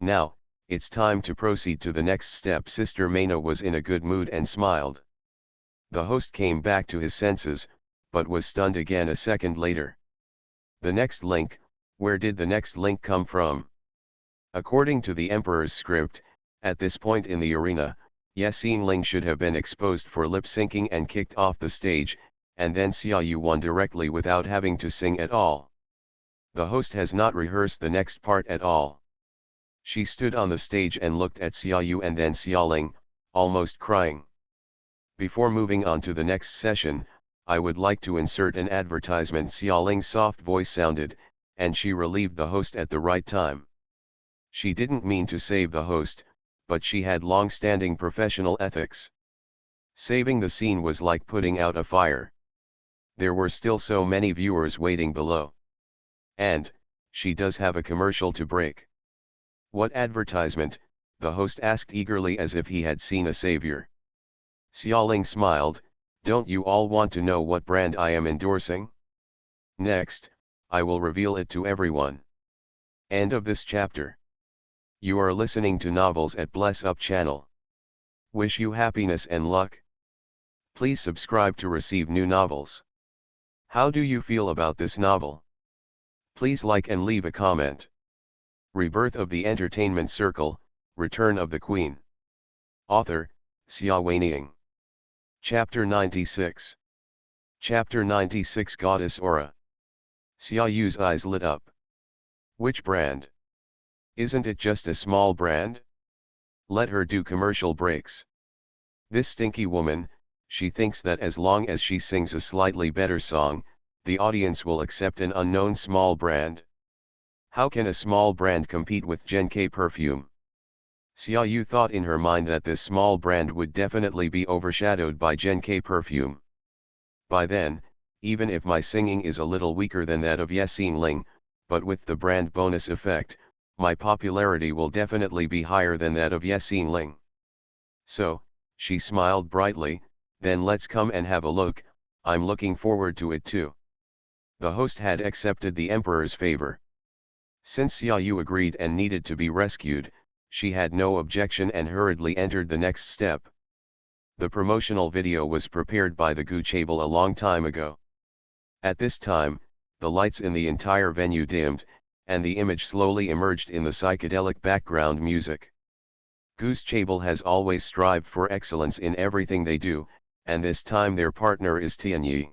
"Now, it's time to proceed to the next step." Sister Mayna was in a good mood and smiled. The host came back to his senses, but was stunned again a second later. The next link, where did the next link come from? According to the emperor's script, at this point in the arena, Yasin Ling should have been exposed for lip-syncing and kicked off the stage, and then Xia Yu won directly without having to sing at all. The host has not rehearsed the next part at all. She stood on the stage and looked at Xia Yu and then Xia Ling, almost crying. Before moving on to the next session, I would like to insert an advertisement. Xia Ling's soft voice sounded, and she relieved the host at the right time. She didn't mean to save the host, but she had long-standing professional ethics. Saving the scene was like putting out a fire. There were still so many viewers waiting below. "And, she does have a commercial to break." "What advertisement?" the host asked eagerly as if he had seen a savior. Xia Ling smiled, "Don't you all want to know what brand I am endorsing? Next, I will reveal it to everyone." End of this chapter. You are listening to Novels at Bless Up channel. Wish you happiness and luck. Please subscribe to receive new novels. How do you feel about this novel? Please like and leave a comment. Rebirth of the Entertainment Circle, Return of the Queen. Author, Xia Weining. Chapter 96. Chapter 96. Goddess Aura. Xia Yu's eyes lit up. Which brand? Isn't it just a small brand? Let her do commercial breaks. This stinky woman, She thinks that as long as she sings a slightly better song, the audience will accept an unknown small brand. How can a small brand compete with Genkai perfume? Xia Yu thought in her mind that this small brand would definitely be overshadowed by Genkai perfume. By then, even if my singing is a little weaker than that of Yexing Ling, but with the brand bonus effect, my popularity will definitely be higher than that of Yexing Ling. So, she smiled brightly, then let's come and have a look, I'm looking forward to it too. The host had accepted the emperor's favor. Since Xia Yu agreed and needed to be rescued, she had no objection and hurriedly entered the next step. The promotional video was prepared by the Gu Chabel a long time ago. At this time, the lights in the entire venue dimmed, and the image slowly emerged in the psychedelic background music. Gu's Chabel has always strived for excellence in everything they do, and this time their partner is Tianyi.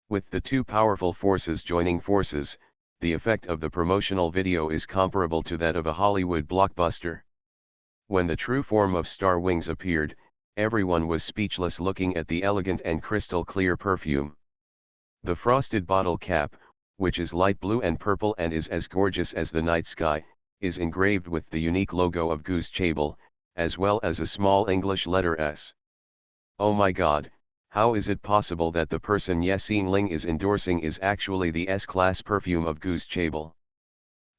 With the two powerful forces joining forces, the effect of the promotional video is comparable to that of a Hollywood blockbuster. When the true form of Star Wings appeared, everyone was speechless looking at the elegant and crystal clear perfume. The frosted bottle cap, which is light blue and purple and is as gorgeous as the night sky, is engraved with the unique logo of Gu's Chabel, as well as a small English letter S. Oh my god, how is it possible that the person Yexing Ling is endorsing is actually the S-class perfume of Gu's Chabel?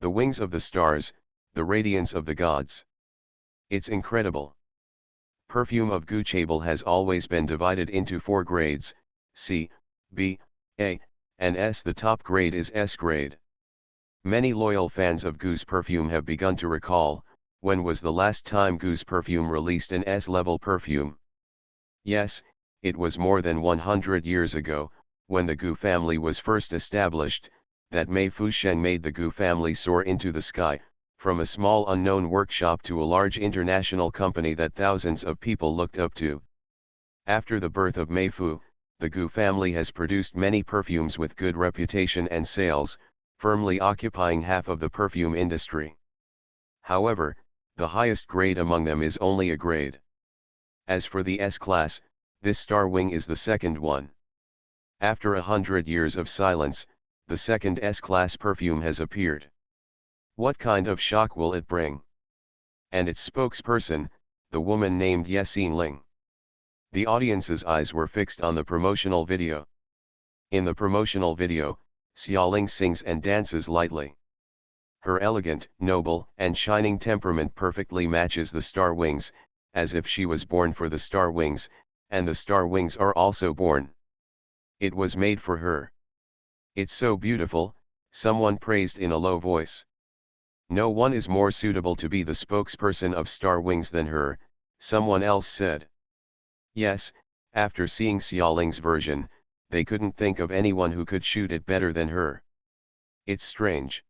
The wings of the stars, the radiance of the gods. It's incredible. Perfume of Gu Chabel has always been divided into 4 grades, C, B, A, and S. The top grade is S grade. Many loyal fans of Gu's perfume have begun to recall, when was the last time Gu's perfume released an S-level perfume? Yes, it was more than 100 years ago, when the Gu family was first established, that Mei Fusheng made the Gu family soar into the sky, from a small unknown workshop to a large international company that thousands of people looked up to. After the birth of Mei Fu, the Gu family has produced many perfumes with good reputation and sales, firmly occupying half of the perfume industry. However, the highest grade among them is only a grade. As for the S-class, this star wing is the second one. After 100 years of silence, the second S-class perfume has appeared. What kind of shock will it bring? And its spokesperson, the woman named Yexing Ling. The audience's eyes were fixed on the promotional video. In the promotional video, Xia Ling sings and dances lightly. Her elegant, noble, and shining temperament perfectly matches the star wings, as if she was born for the star wings, and the star wings are also born. It was made for her. It's so beautiful, someone praised in a low voice. No one is more suitable to be the spokesperson of Star Wings than her, someone else said. Yes, after seeing Xia Ling's version, they couldn't think of anyone who could shoot it better than her. It's strange.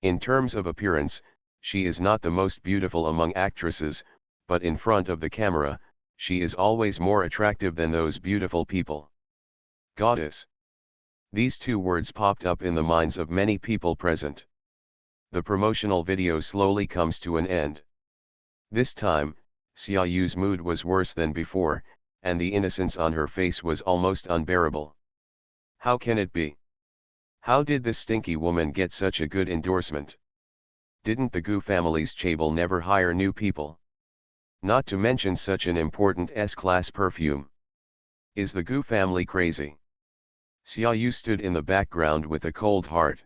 In terms of appearance, she is not the most beautiful among actresses, but in front of the camera, she is always more attractive than those beautiful people. Goddess. These two words popped up in the minds of many people present. The promotional video slowly comes to an end. This time, Xia Yu's mood was worse than before, and the innocence on her face was almost unbearable. How can it be? How did this stinky woman get such a good endorsement? Didn't the Gu family's Chabel never hire new people? Not to mention such an important S-class perfume. Is the Gu family crazy? Xia Yu stood in the background with a cold heart.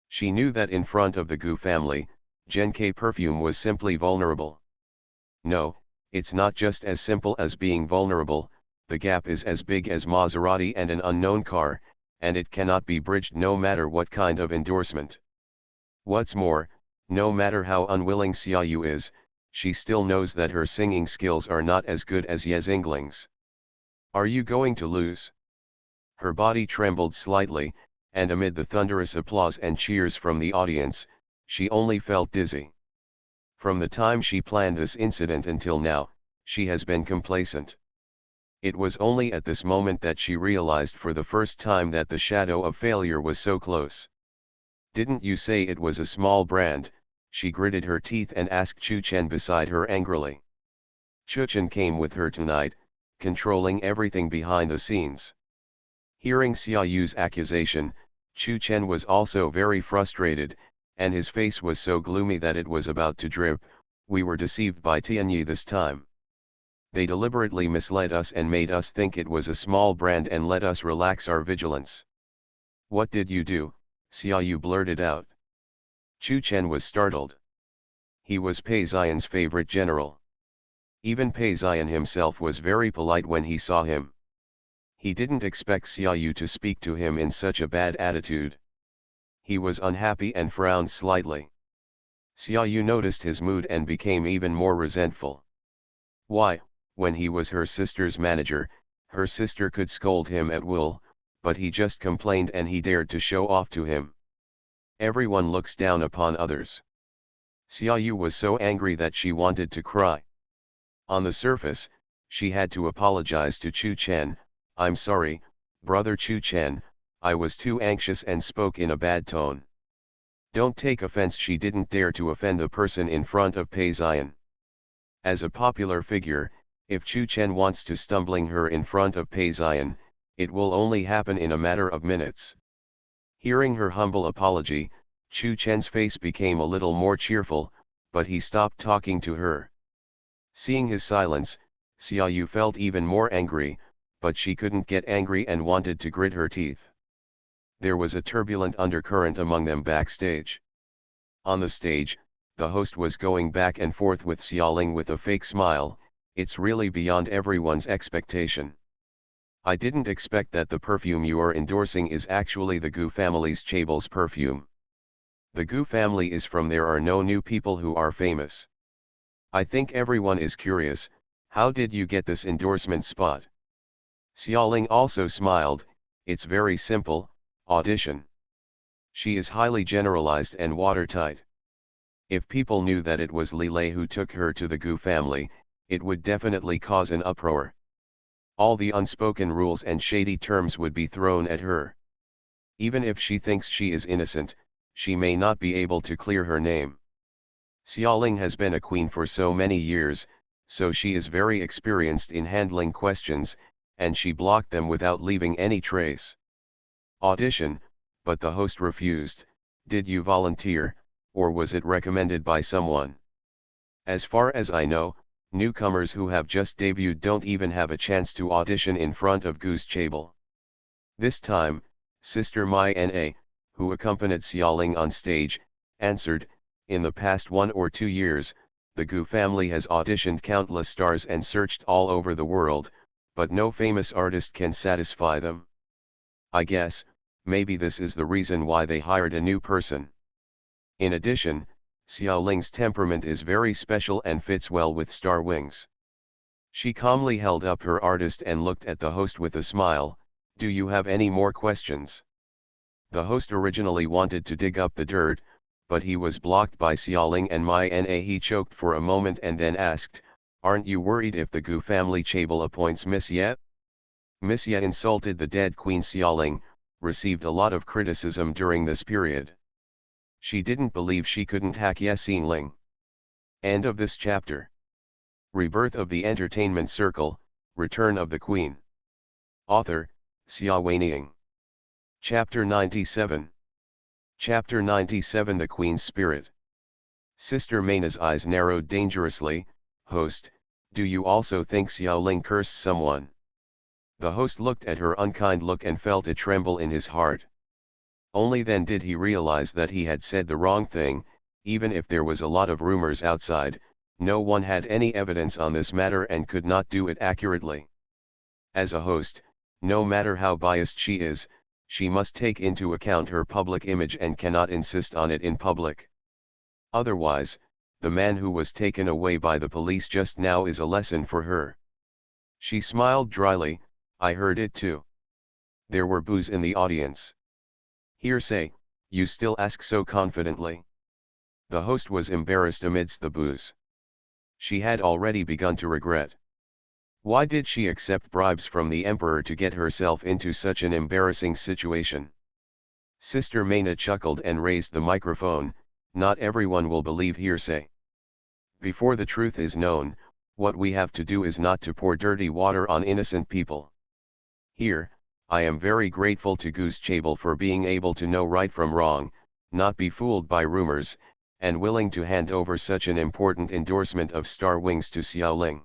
She knew that in front of the Gu family, Genkai perfume was simply vulnerable. No, it's not just as simple as being vulnerable, the gap is as big as Maserati and an unknown car, and it cannot be bridged no matter what kind of endorsement. What's more, no matter how unwilling Xia Yu is, she still knows that her singing skills are not as good as Yexing Ling's. Are you going to lose? Her body trembled slightly, and amid the thunderous applause and cheers from the audience, she only felt dizzy. From the time she planned this incident until now, she has been complacent. It was only at this moment that she realized for the first time that the shadow of failure was so close. Didn't you say it was a small brand? She gritted her teeth and asked Chu Chen beside her angrily. Chu Chen came with her tonight, controlling everything behind the scenes. Hearing Xia Yu's accusation, Chu Chen was also very frustrated, and his face was so gloomy that it was about to drip. We were deceived by Tianyi this time. They deliberately misled us and made us think it was a small brand and let us relax our vigilance. What did you do? Xia Yu blurted out. Chu Chen was startled. He was Pei Xian's favorite general. Even Pei Xian himself was very polite when he saw him. He didn't expect Xia Yu to speak to him in such a bad attitude. He was unhappy and frowned slightly. Xia Yu noticed his mood and became even more resentful. Why, when he was her sister's manager, her sister could scold him at will, but he just complained and he dared to show off to him. Everyone looks down upon others. Xia Yu was so angry that she wanted to cry. On the surface, she had to apologize to Chu Chen. I'm sorry, brother Chu Chen, I was too anxious and spoke in a bad tone. Don't take offense, she didn't dare to offend the person in front of Pei Xian. As a popular figure, if Chu Chen wants to stumbling her in front of Pei Xian, it will only happen in a matter of minutes. Hearing her humble apology, Chu Chen's face became a little more cheerful, but he stopped talking to her. Seeing his silence, Xia Yu felt even more angry, but she couldn't get angry and wanted to grit her teeth. There was a turbulent undercurrent among them backstage. On the stage, the host was going back and forth with Xiaoling with a fake smile. It's really beyond everyone's expectation. I didn't expect that the perfume you are endorsing is actually the Gu family's Chabel's perfume. The Gu family is from, there are no new people who are famous. I think everyone is curious, how did you get this endorsement spot? Xiaoling also smiled. It's very simple, audition. She is highly generalized and watertight. If people knew that it was Li Lei who took her to the Gu family, it would definitely cause an uproar. All the unspoken rules and shady terms would be thrown at her. Even if she thinks she is innocent, she may not be able to clear her name. Xiaoling has been a queen for so many years, so she is very experienced in handling questions, and she blocked them without leaving any trace. Audition, but the host refused. Did you volunteer, or was it recommended by someone? As far as I know, newcomers who have just debuted don't even have a chance to audition in front of Gu's Chabel. This time, Sister Mai Na, who accompanied Xiaoling on stage, answered, in the past 1 or 2 years, the Gu family has auditioned countless stars and searched all over the world, but no famous artist can satisfy them. I guess, maybe this is the reason why they hired a new person. In addition, Xiaoling's temperament is very special and fits well with star wings. She calmly held up her artist and looked at the host with a smile. Do you have any more questions? The host originally wanted to dig up the dirt, but he was blocked by Xiaoling and Mai Na. He choked for a moment and then asked, aren't you worried if the Gu family Chabel appoints Miss Ye? Miss Ye insulted the dead queen. Xiaoling received a lot of criticism during this period. She didn't believe she couldn't hack Ye Xingling. End of this chapter. Rebirth of the Entertainment Circle, Return of the Queen. Author, Xia Weiniang. Chapter 97. Chapter 97. The Queen's Spirit. Sister Maina's eyes narrowed dangerously. Host, do you also think Xiaoling cursed someone? The host looked at her unkind look and felt a tremble in his heart. Only then did he realize that he had said the wrong thing. Even if there was a lot of rumors outside, no one had any evidence on this matter and could not do it accurately. As a host, no matter how biased she is, she must take into account her public image and cannot insist on it in public. Otherwise, the man who was taken away by the police just now is a lesson for her. She smiled dryly. I heard it too. There were boos in the audience. Hearsay, you still ask so confidently. The host was embarrassed amidst the boos. She had already begun to regret. Why did she accept bribes from the emperor to get herself into such an embarrassing situation? Sister Maina chuckled and raised the microphone. Not everyone will believe hearsay. Before the truth is known, What we have to do is not to pour dirty water on innocent people. Here, I am very grateful to Goose Chable for being able to know right from wrong, not be fooled by rumors, and willing to hand over such an important endorsement of Star Wings to Xiaoling.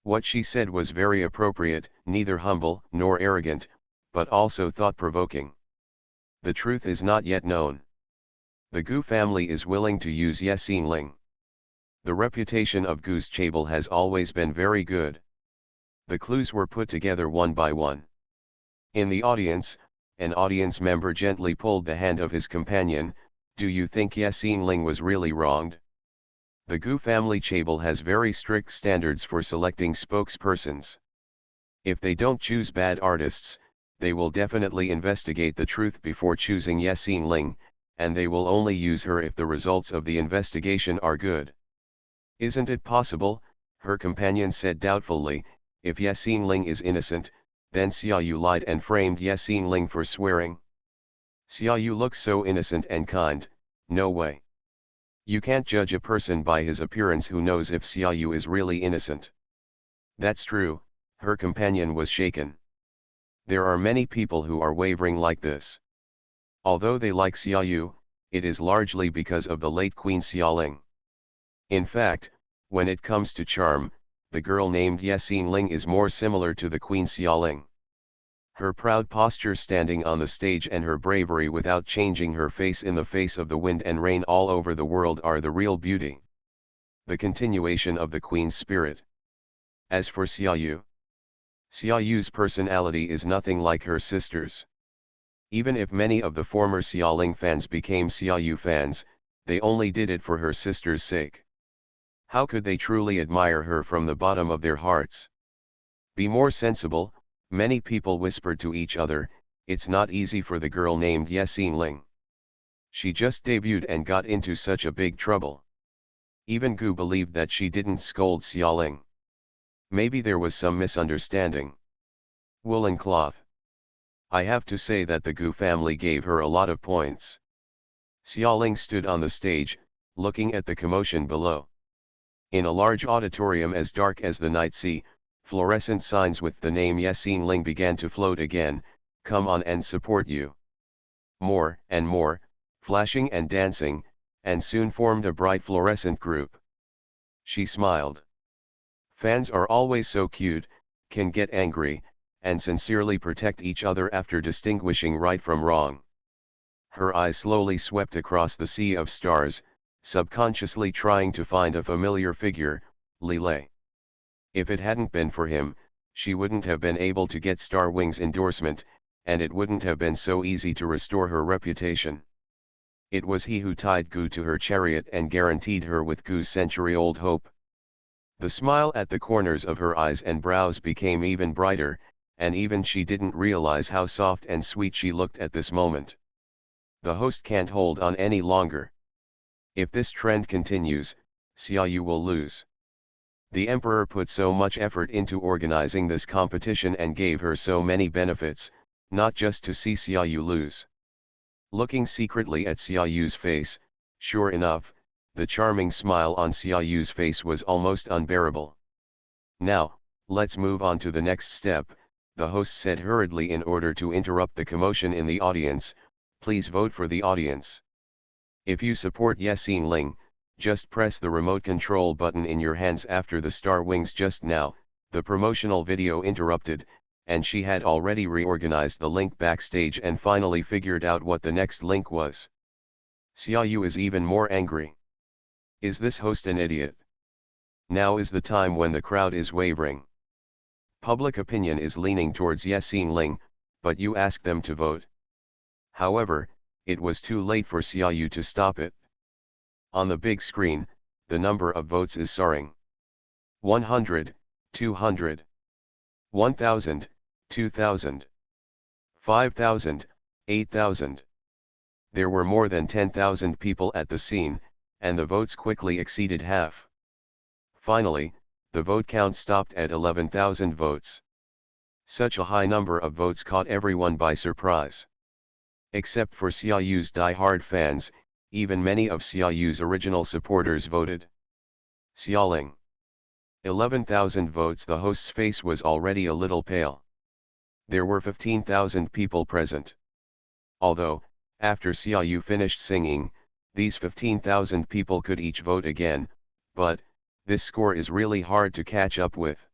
What she said was very appropriate, neither humble nor arrogant, but also thought-provoking. The truth is not yet known. The Gu family is willing to use Ye Xingling. The reputation of Goose Chable has always been very good. The clues were put together one by one. In the audience, an audience member gently pulled the hand of his companion. Do you think Ye Xingling was really wronged? The Gu family Chable has very strict standards for selecting spokespersons. If they don't choose bad artists, they will definitely investigate the truth before choosing Ye Xingling, and they will only use her if the results of the investigation are good. Isn't it possible, her companion said doubtfully, if Ye Xingling is innocent, then Xiaoyu lied and framed Ye Xingling for swearing? Xiaoyu looks so innocent and kind, no way. You can't judge a person by his appearance who knows if Xiaoyu is really innocent. That's true, her companion was shaken. There are many people who are wavering like this. Although they like Xiaoyu, it is largely because of the late Queen Xiaoling. In fact, when it comes to charm, the girl named Ye Xingling is more similar to the Queen Xiaoling. Her proud posture standing on the stage and her bravery without changing her face in the face of the wind and rain all over the world are the real beauty. The continuation of the Queen's spirit. As for Xiaoyu, Xiaoyu's personality is nothing like her sister's. Even if many of the former Xiaoling fans became Xiaoyu fans, they only did it for her sister's sake. How could they truly admire her from the bottom of their hearts? Be more sensible, many people whispered to each other. It's not easy for the girl named Ye Xingling. She just debuted and got into such a big trouble. Even Gu believed that she didn't scold Xiaoling. Maybe there was some misunderstanding. Woolen cloth. I have to say that the Gu family gave her a lot of points. Xiaoling stood on the stage, looking at the commotion below. In a large auditorium as dark as the night sea, fluorescent signs with the name Ye Xingling began to float again. Come on and support you. More and more, flashing and dancing, and soon formed a bright fluorescent group. She smiled. Fans are always so cute, can get angry, and sincerely protect each other after distinguishing right from wrong. Her eyes slowly swept across the sea of stars, subconsciously trying to find a familiar figure, Lilei. If it hadn't been for him, she wouldn't have been able to get Star Wings endorsement, and it wouldn't have been so easy to restore her reputation. It was he who tied Gu to her chariot and guaranteed her with Gu's century-old hope. The smile at the corners of her eyes and brows became even brighter, and even she didn't realize how soft and sweet she looked at this moment. The host can't hold on any longer. If this trend continues, Xiaoyu will lose. The emperor put so much effort into organizing this competition and gave her so many benefits, not just to see Xiaoyu lose. Looking secretly at Xiaoyu's face, sure enough, the charming smile on Xiaoyu's face was almost unbearable. Now, let's move on to the next step, the host said hurriedly in order to interrupt the commotion in the audience. Please vote for the audience. If you support Ye Xingling, just press the remote control button in your hands. After the Star Wings just now, the promotional video interrupted, and she had already reorganized the link backstage and finally figured out what the next link was. Xiaoyu is even more angry. Is this host an idiot? Now is the time when the crowd is wavering. Public opinion is leaning towards Ye Xingling, but you ask them to vote. However, it was too late for Xiaoyu to stop it. On the big screen, the number of votes is soaring. 100, 200, 1000, 2000, 5000, 8000. There were more than 10,000 people at the scene, and the votes quickly exceeded half. Finally, the vote count stopped at 11,000 votes. Such a high number of votes caught everyone by surprise. Except for Xiaoyu's die-hard fans, even many of Xiaoyu's original supporters voted. Xiaoling. 11,000 votes. The host's face was already a little pale. There were 15,000 people present. Although, after Xiaoyu finished singing, these 15,000 people could each vote again, but, this score is really hard to catch up with.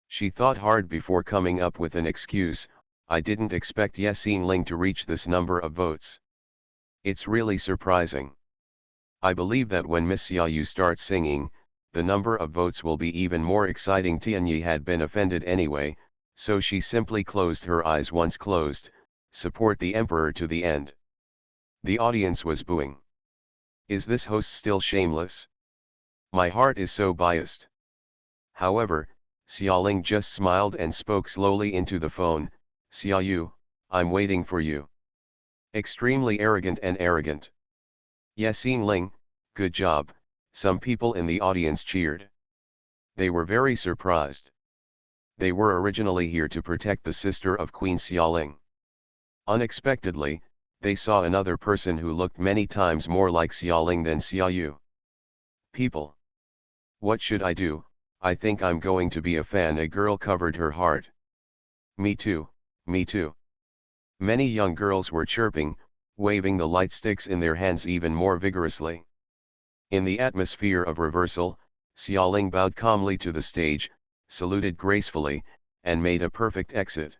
She thought hard before coming up with an excuse. I didn't expect Ye Xingling to reach this number of votes. It's really surprising. I believe that when Miss Xiaoyu starts singing, the number of votes will be even more exciting. Tianyi had been offended anyway, so she simply closed her eyes. Once closed, support the emperor to the end. The audience was booing. Is this host still shameless? My heart is so biased. However, Xiaoling just smiled and spoke slowly into the phone. Xiaoyu, I'm waiting for you. Extremely arrogant and arrogant. Ye Xingling, good job. Some people in the audience cheered. They were very surprised. They were originally here to protect the sister of Queen Xiaoling. Unexpectedly, they saw another person who looked many times more like Xiaoling than Xiaoyu. People. What should I do? I think I'm going to be a fan. A girl covered her heart. Me too, me too. Many young girls were chirping, waving the light sticks in their hands even more vigorously. In the atmosphere of reversal, Xiaoling bowed calmly to the stage, saluted gracefully, and made a perfect exit.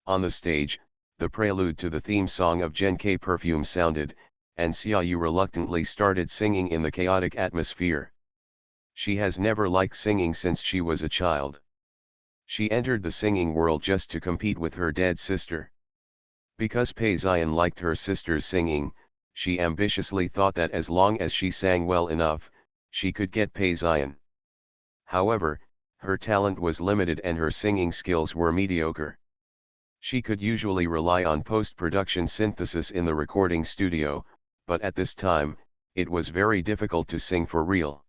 On the stage, the prelude to the theme song of Genkai Perfume sounded, and Xiaoyu reluctantly started singing in the chaotic atmosphere. She has never liked singing since she was a child. She entered the singing world just to compete with her dead sister. Because Pei Xian liked her sister's singing, she ambitiously thought that as long as she sang well enough, she could get Pei Xian. However, her talent was limited and her singing skills were mediocre. She could usually rely on post-production synthesis in the recording studio, but at this time, it was very difficult to sing for real.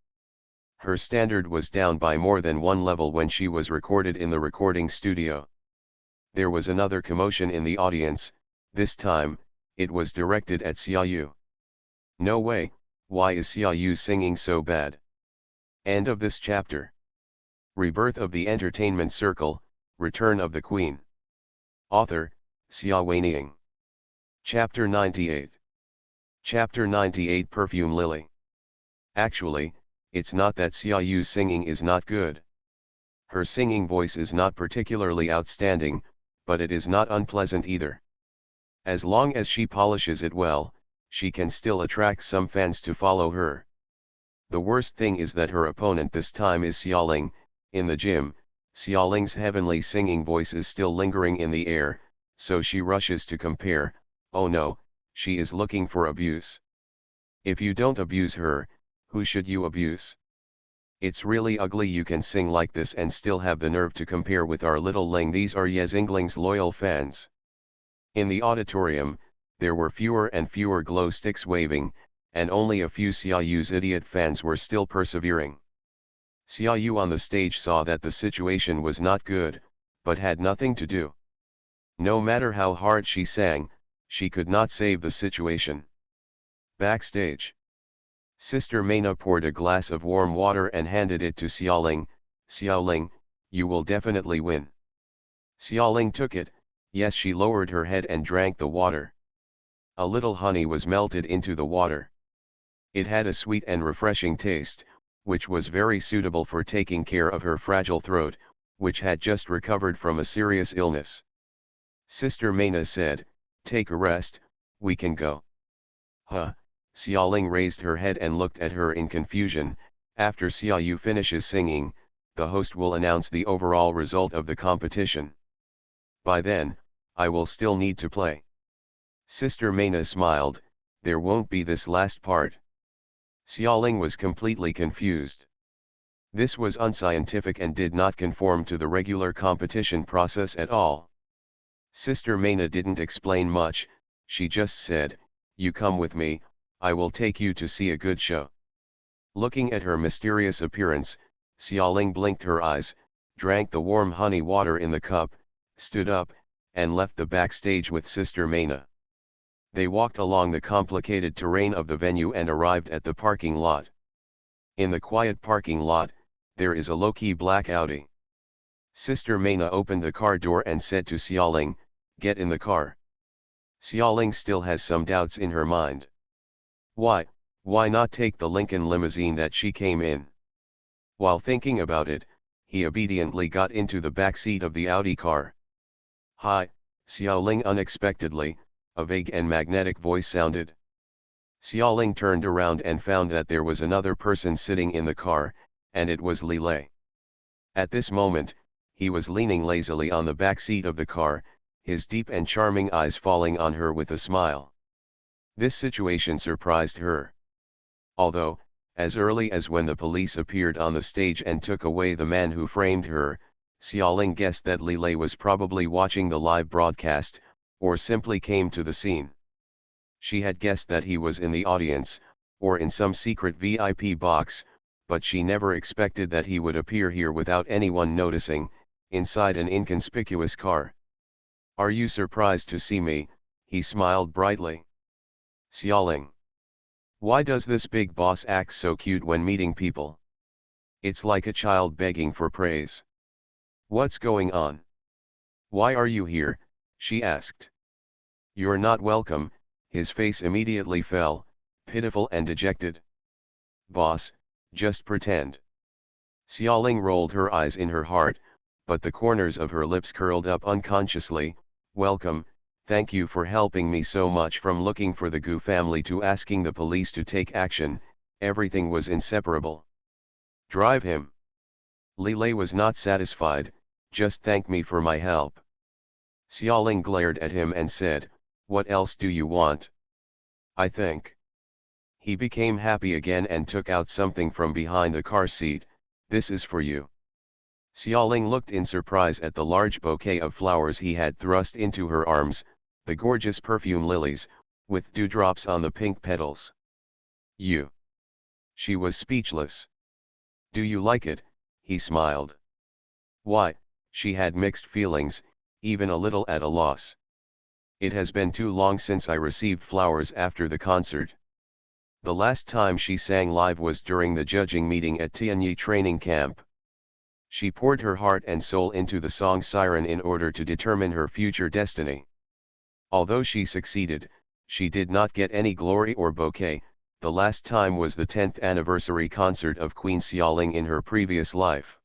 Her standard was down by more than one level when she was recorded in the recording studio. There was another commotion in the audience. This time, it was directed at Xiaoyu. No way, why is Xiaoyu singing so bad? End of this chapter. Rebirth of the Entertainment Circle, Return of the Queen. Author, Xia Weining. Chapter 98. Chapter 98 Perfume Lily. Actually, it's not that Xiaoyu's singing is not good. Her singing voice is not particularly outstanding, but it is not unpleasant either. As long as she polishes it well, she can still attract some fans to follow her. The worst thing is that her opponent this time is Xiaoling. In the gym, Xiaoling's heavenly singing voice is still lingering in the air, so she rushes to compare. Oh no, she is looking for abuse. If you don't abuse her, who should you abuse? It's really ugly you can sing like this and still have the nerve to compare with our little Ling. These are Ye Xingling's loyal fans. In the auditorium, there were fewer and fewer glow sticks waving, and only a few Xiaoyu's idiot fans were still persevering. Xiaoyu on the stage saw that the situation was not good, but had nothing to do. No matter how hard she sang, she could not save the situation. Backstage, Sister Meina poured a glass of warm water and handed it to Xiaoling. Xiaoling, you will definitely win. Xiaoling took it. Yes, she lowered her head and drank the water. A little honey was melted into the water. It had a sweet and refreshing taste, which was very suitable for taking care of her fragile throat, which had just recovered from a serious illness. Sister Meina said, "Take a rest, we can go." Huh? Xiaoling raised her head and looked at her in confusion. After Xiaoyu finishes singing, the host will announce the overall result of the competition. By then, I will still need to play. Sister Meina smiled, there won't be this last part. Xiaoling was completely confused. This was unscientific and did not conform to the regular competition process at all. Sister Meina didn't explain much, she just said, "You come with me, I will take you to see a good show." Looking at her mysterious appearance, Xiaoling blinked her eyes, drank the warm honey water in the cup, stood up, and left the backstage with Sister Meina. They walked along the complicated terrain of the venue and arrived at the parking lot. In the quiet parking lot, There is a low-key black Audi. Sister Maina opened the car door and said to Xiaoling, "Get in the car." Xiaoling still has some doubts in her mind. Why not take the Lincoln limousine that she came in? While thinking about it, he obediently got into the back seat of the Audi car. "Hi, Xiaoling." Unexpectedly, a vague and magnetic voice sounded. Xiaoling turned around and found that there was another person sitting in the car, and it was Li Lei. At this moment, he was leaning lazily on the back seat of the car, his deep and charming eyes falling on her with a smile. This situation surprised her. Although, as early as when the police appeared on the stage and took away the man who framed her, Xiaoling guessed that Li Lei was probably watching the live broadcast, or simply came to the scene. She had guessed that he was in the audience, or in some secret VIP box, but she never expected that he would appear here without anyone noticing, inside an inconspicuous car. "Are you surprised to see me?" he smiled brightly. "Xiaoling. Why does this big boss act so cute when meeting people? It's like a child begging for praise. What's going on? Why are you here?" she asked. "You're not welcome." His face immediately fell, pitiful and dejected. "Boss, just pretend." Xiaoling rolled her eyes in her heart, but the corners of her lips curled up unconsciously. "Welcome, thank you for helping me so much." From looking for the Gu family to asking the police to take action, everything was inseparable. "Drive him." Li Lei was not satisfied. "Just thank me for my help." Xiaoling glared at him and said, "What else do you want?" "I think." He became happy again and took out something from behind the car seat. "This is for you." Xiaoling looked in surprise at the large bouquet of flowers he had thrust into her arms, the gorgeous perfume lilies, with dewdrops on the pink petals. "You." She was speechless. "Do you like it?" he smiled. "Why?" She had mixed feelings, even a little at a loss. "It has been too long since I received flowers after the concert. The last time she sang live was during the judging meeting at Tianyi training camp. She poured her heart and soul into the song Siren in order to determine her future destiny. Although she succeeded, she did not get any glory or bouquet. The last time was the 10th anniversary concert of Queen Xiaoling in her previous life.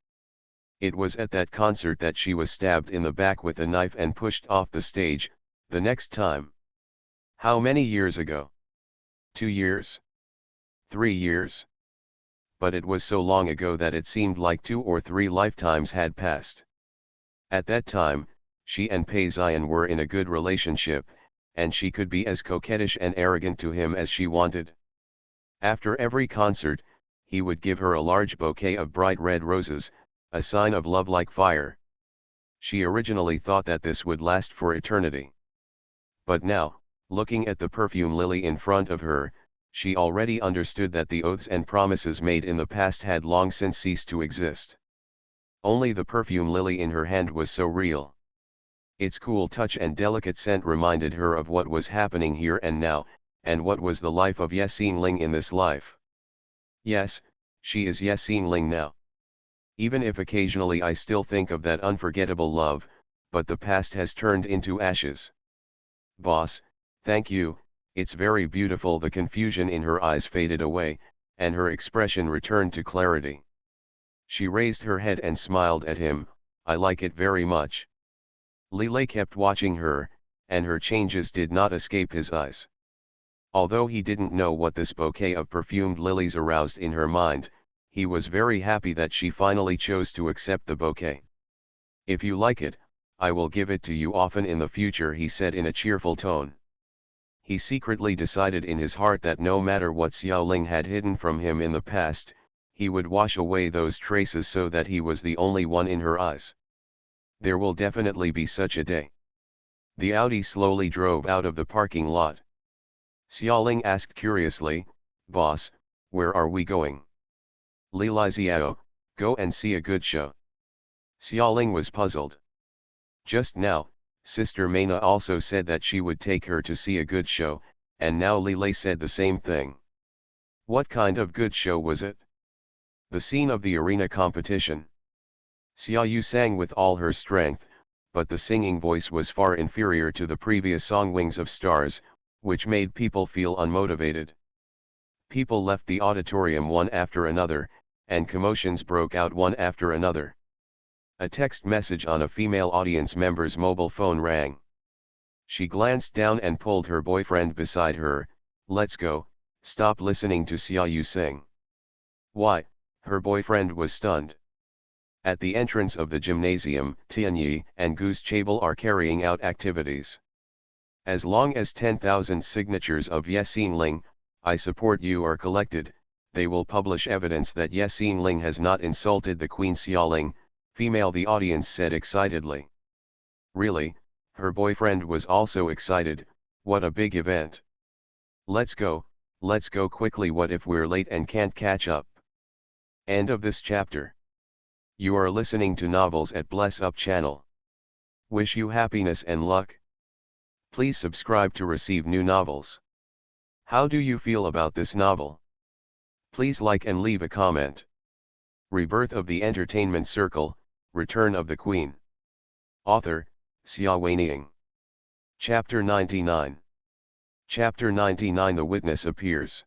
It was at that concert that she was stabbed in the back with a knife and pushed off the stage. The next time. How many years ago? 2 years? 3 years? But it was so long ago that it seemed like 2 or 3 lifetimes had passed. At that time, she and Pei Xian were in a good relationship, and she could be as coquettish and arrogant to him as she wanted. After every concert, he would give her a large bouquet of bright red roses, a sign of love like fire. She originally thought that this would last for eternity. But now, looking at the perfume lily in front of her, she already understood that the oaths and promises made in the past had long since ceased to exist. Only the perfume lily in her hand was so real. Its cool touch and delicate scent reminded her of what was happening here and now, and what was the life of Yexin Ling in this life. Yes, she is Yexin Ling now. Even if occasionally I still think of that unforgettable love, but the past has turned into ashes. "Boss, thank you, it's very beautiful." The confusion in her eyes faded away, and her expression returned to clarity. She raised her head and smiled at him. "I like it very much." Li Lei kept watching her, and her changes did not escape his eyes. Although he didn't know what this bouquet of perfumed lilies aroused in her mind, he was very happy that she finally chose to accept the bouquet. "If you like it, I will give it to you often in the future," he said in a cheerful tone. He secretly decided in his heart that no matter what Xiaoling had hidden from him in the past, he would wash away those traces so that he was the only one in her eyes. There will definitely be such a day. The Audi slowly drove out of the parking lot. Xiaoling asked curiously, "Boss, where are we going?" "Li Lai Xiao, go and see a good show." Xiaoling was puzzled. Just now, Sister Maina also said that she would take her to see a good show, and now Li Lei said the same thing. What kind of good show was it? The scene of the arena competition. Xia Yu sang with all her strength, but the singing voice was far inferior to the previous song Wings of Stars, which made people feel unmotivated. People left the auditorium one after another, and commotions broke out one after another. A text message on a female audience member's mobile phone rang. She glanced down and pulled her boyfriend beside her. "Let's go, stop listening to Xia Yu sing." "Why?" Her boyfriend was stunned. At the entrance of the gymnasium, Tianyi and Goose Chabel are carrying out activities. As long as 10,000 signatures of Yexin Ling, I support you are collected, they will publish evidence that Yexin Ling has not insulted the Queen Xiaoling, female the audience said excitedly. Really, her boyfriend was also excited. What a big event. Let's go quickly, what if we're late and can't catch up? End of this chapter. You are listening to Novels at Bless Up channel. Wish you happiness and luck. Please subscribe to receive new novels. How do you feel about this novel? Please like and leave a comment. Rebirth of the Entertainment Circle, Return of the Queen. Author, Xia Weiniang. Chapter 99. Chapter 99. The witness appears.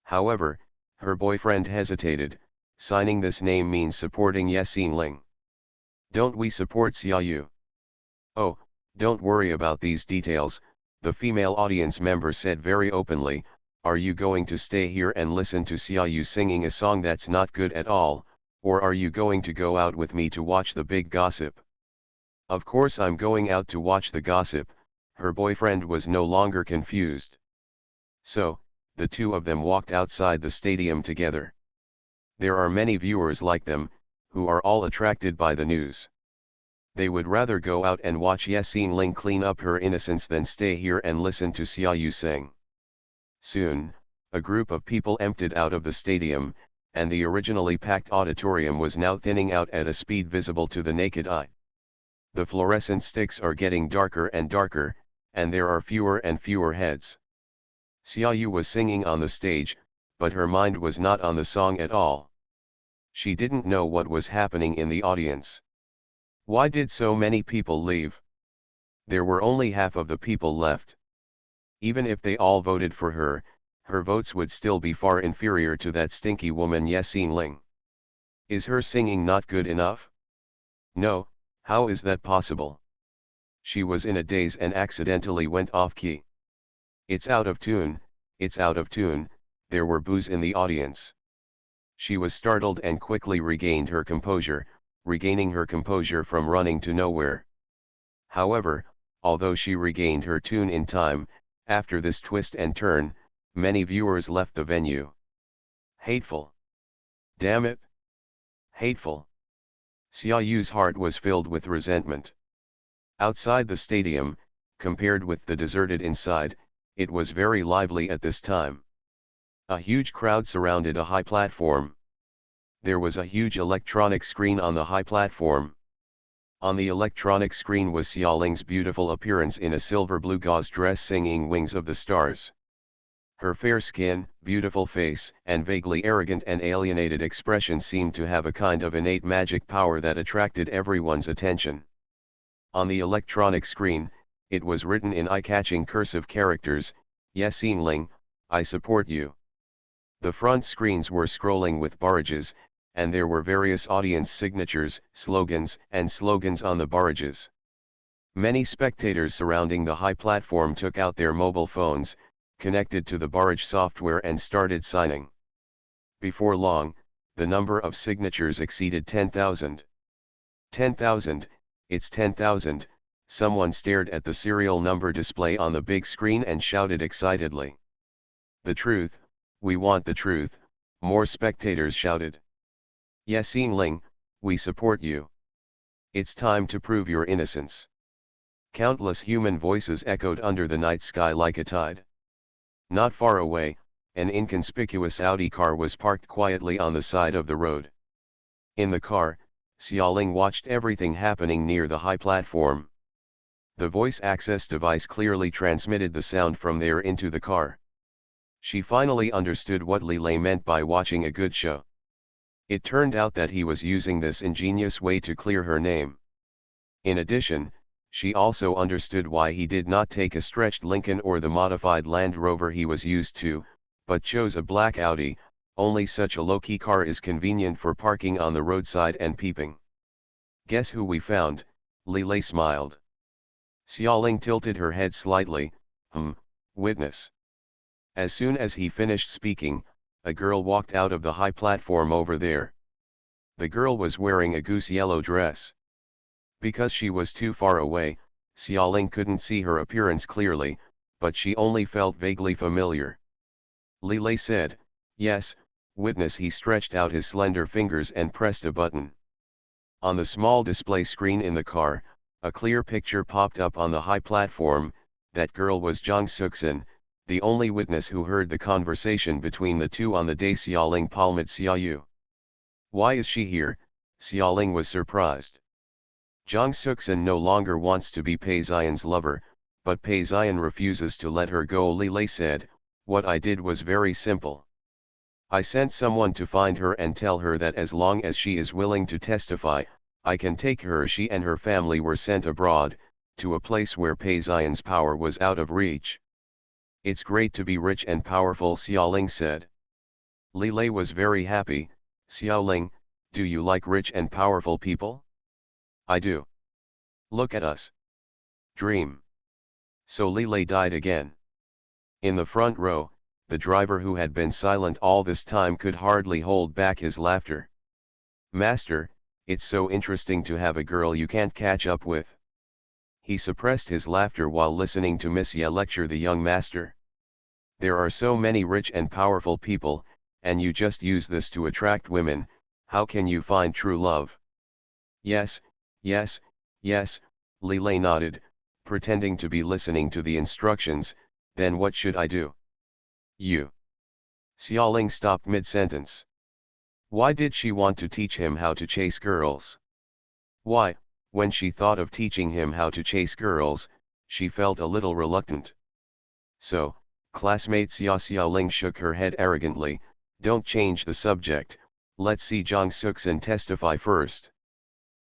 However, her boyfriend hesitated. Signing this name means supporting Yexin Ling. Don't we support Xia Yu? Oh, don't worry about these details, the female audience member said very openly. Are you going to stay here and listen to Xia Yu singing a song that's not good at all, or are you going to go out with me to watch the big gossip? Of course I'm going out to watch the gossip. Her boyfriend was no longer confused. So, the two of them walked outside the stadium together. There are many viewers like them, who are all attracted by the news. They would rather go out and watch Yexin Ling clean up her innocence than stay here and listen to Xia Yu sing. Soon, a group of people emptied out of the stadium, and the originally packed auditorium was now thinning out at a speed visible to the naked eye. The fluorescent sticks are getting darker and darker, and there are fewer and fewer heads. Xia Yu was singing on the stage, but her mind was not on the song at all. She didn't know what was happening in the audience. Why did so many people leave? There were only half of the people left. Even if they all voted for her, her votes would still be far inferior to that stinky woman Yexin Ling. Is her singing not good enough? No, how is that possible? She was in a daze and accidentally went off key. It's out of tune, it's out of tune. There were boos in the audience. She was startled and quickly regained her composure, regaining her composure from running to nowhere. However, although she regained her tune in time, after this twist and turn, many viewers left the venue. Hateful. Damn it. Hateful. Xia Yu's heart was filled with resentment. Outside the stadium, compared with the deserted inside, it was very lively at this time. A huge crowd surrounded a high platform. There was a huge electronic screen on the high platform. On the electronic screen was Xiaoling's beautiful appearance in a silver blue gauze dress singing Wings of the Stars. Her fair skin, beautiful face, and vaguely arrogant and alienated expression seemed to have a kind of innate magic power that attracted everyone's attention. On the electronic screen, it was written in eye-catching cursive characters, Yexin Ling, I support you. The front screens were scrolling with barrages, and there were various audience signatures, slogans on the barrages. Many spectators surrounding the high platform took out their mobile phones, connected to the barrage software and started signing. Before long, the number of signatures exceeded 10,000. 10,000, it's 10,000, someone stared at the serial number display on the big screen and shouted excitedly. The truth, we want the truth, more spectators shouted. Yexin Ling, we support you. It's time to prove your innocence. Countless human voices echoed under the night sky like a tide. Not far away, an inconspicuous Audi car was parked quietly on the side of the road. In the car, Xiaoling watched everything happening near the high platform. The voice access device clearly transmitted the sound from there into the car. She finally understood what Li Lei meant by watching a good show. It turned out that he was using this ingenious way to clear her name. In addition, she also understood why he did not take a stretched Lincoln or the modified Land Rover he was used to, but chose a black Audi. Only such a low-key car is convenient for parking on the roadside and peeping. Guess who we found? Lilei smiled. Xiaoling tilted her head slightly. Witness. As soon as he finished speaking, a girl walked out of the high platform over there. The girl was wearing a goose yellow dress. Because she was too far away, Xiaoling couldn't see her appearance clearly, but she only felt vaguely familiar. Lilei said, "Yes, witness." He stretched out his slender fingers and pressed a button. On the small display screen in the car, a clear picture popped up on the high platform. That girl was Zhang Suxin, the only witness who heard the conversation between the two on the day Xiaoling palmed Xiaoyu. Why is she here? Xiaoling was surprised. Zhang Suxin no longer wants to be Pei Xian's lover, but Pei Xian refuses to let her go. Lilei said, "What I did was very simple. I sent someone to find her and tell her that as long as she is willing to testify, I can take her." She and her family were sent abroad, to a place where Pei Xian's power was out of reach. "It's great to be rich and powerful," Xiaoling said. Lilei was very happy. "Xiaoling, do you like rich and powerful people?" "I do. Look at us. Dream." So Lilei died again. In the front row, the driver, who had been silent all this time, could hardly hold back his laughter. "Master, it's so interesting to have a girl you can't catch up with." He suppressed his laughter while listening to Miss Ye lecture the young master. "There are so many rich and powerful people, and you just use this to attract women. How can you find true love?" "Yes, yes, yes," Lilei nodded, pretending to be listening to the instructions. "Then what should I do?" "You." Xiaoling stopped mid-sentence. Why did she want to teach him how to chase girls? Why, when she thought of teaching him how to chase girls, she felt a little reluctant. "So, classmate." Xiaoling shook her head arrogantly. "Don't change the subject, let's see Zhang Suxin testify first."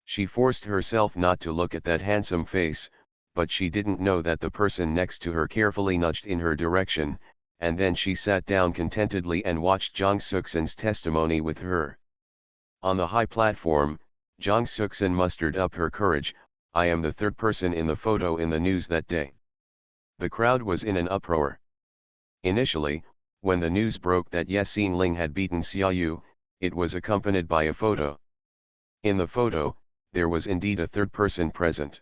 She forced herself not to look at that handsome face, but she didn't know that the person next to her carefully nudged in her direction, and then she sat down contentedly and watched Zhang Suxin's testimony with her. On the high platform, Zhang Suxin mustered up her courage. "I am the third person in the photo in the news that day." The crowd was in an uproar. Initially, when the news broke that Ye Xinling had beaten Xiaoyu, it was accompanied by a photo. In the photo, there was indeed a third person present.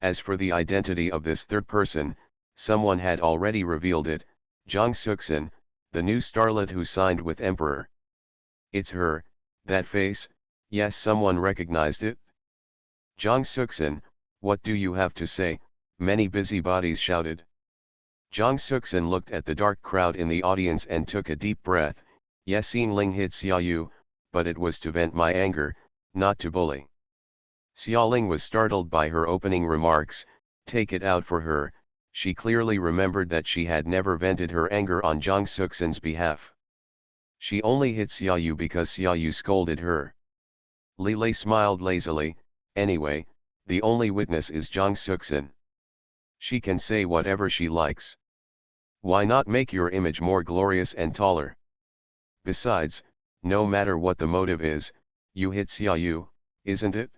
As for the identity of this third person, someone had already revealed it: Zhang Suxin, the new starlet who signed with Emperor. "It's her, that face." Yes, someone recognized it. "Zhang Suxin, what do you have to say?" many busybodies shouted. Zhang Suxin looked at the dark crowd in the audience and took a deep breath. "Ye Xinling hit Xiaoyu, but it was to vent my anger, not to bully." Xiaoling was startled by her opening remarks. Take it out for her. She clearly remembered that she had never vented her anger on Zhang Suxin's behalf. She only hit Xiaoyu because Xiaoyu scolded her. Lilei smiled lazily. "Anyway, the only witness is Zhang Suxin. She can say whatever she likes. Why not make your image more glorious and taller? Besides, no matter what the motive is, you hit Xiaoyu, isn't it?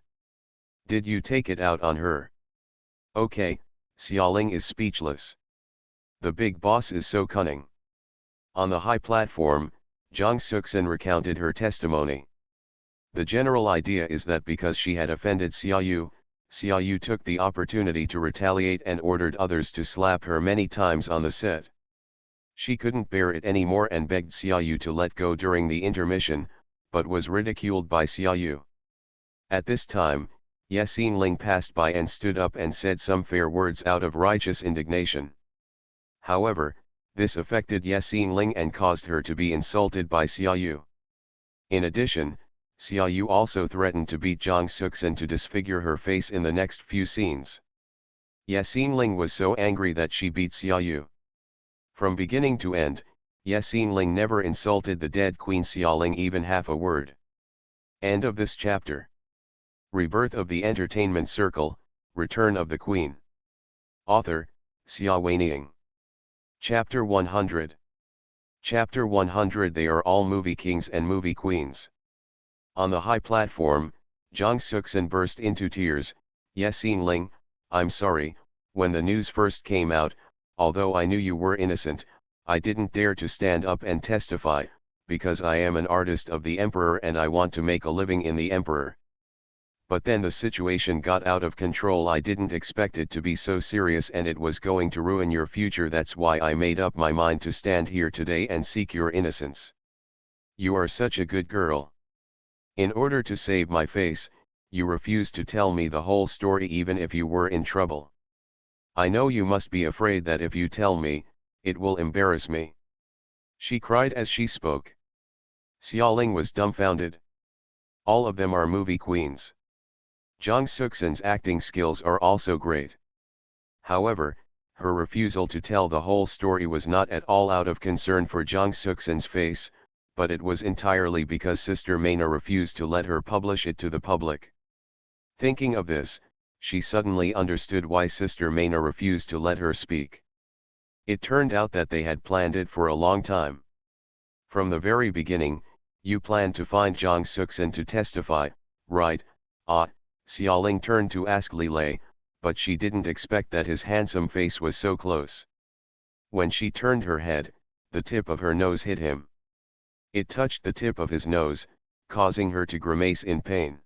Did you take it out on her?" "Okay." Xiaoling is speechless. The big boss is so cunning. On the high platform, Zhang Suxin recounted her testimony. The general idea is that because she had offended Xiaoyu, Xiaoyu took the opportunity to retaliate and ordered others to slap her many times on the set. She couldn't bear it anymore and begged Xiaoyu to let go during the intermission, but was ridiculed by Xiaoyu. At this time, Ye Xinling passed by and stood up and said some fair words out of righteous indignation. However, this affected Ye Xinling and caused her to be insulted by Xiaoyu. In addition, Xiaoyu also threatened to beat Zhang Suxin to disfigure her face in the next few scenes. Ye Xinling was so angry that she beat Xiaoyu. From beginning to end, Ye Xinling never insulted the dead queen Xiaoling even half a word. End of this chapter. Rebirth of the Entertainment Circle, Return of the Queen. Author, Xia Weining. Chapter 100. Chapter 100. They are all movie kings and movie queens. On the high platform, Jang Suksan burst into tears. Yes, Ling, I'm sorry, when the news first came out, although I knew you were innocent, I didn't dare to stand up and testify, because I am an artist of the Emperor and I want to make a living in the Emperor. But then the situation got out of control. I didn't expect it to be so serious and it was going to ruin your future. That's why I made up my mind to stand here today and seek your innocence. You are such a good girl. In order to save my face, you refused to tell me the whole story even if you were in trouble. I know you must be afraid that if you tell me, it will embarrass me. She cried as she spoke. Xiaoling was dumbfounded. All of them are movie queens. Jang Suksan's acting skills are also great. However, her refusal to tell the whole story was not at all out of concern for Jang Suksan's face, but it was entirely because Sister Maina refused to let her publish it to the public. Thinking of this, she suddenly understood why Sister Maina refused to let her speak. It turned out that they had planned it for a long time. From the very beginning, you planned to find Jang Suksan to testify, right? Xiaoling turned to ask Li Lei, but she didn't expect that his handsome face was so close. When she turned her head, the tip of her nose hit him. It touched the tip of his nose, causing her to grimace in pain.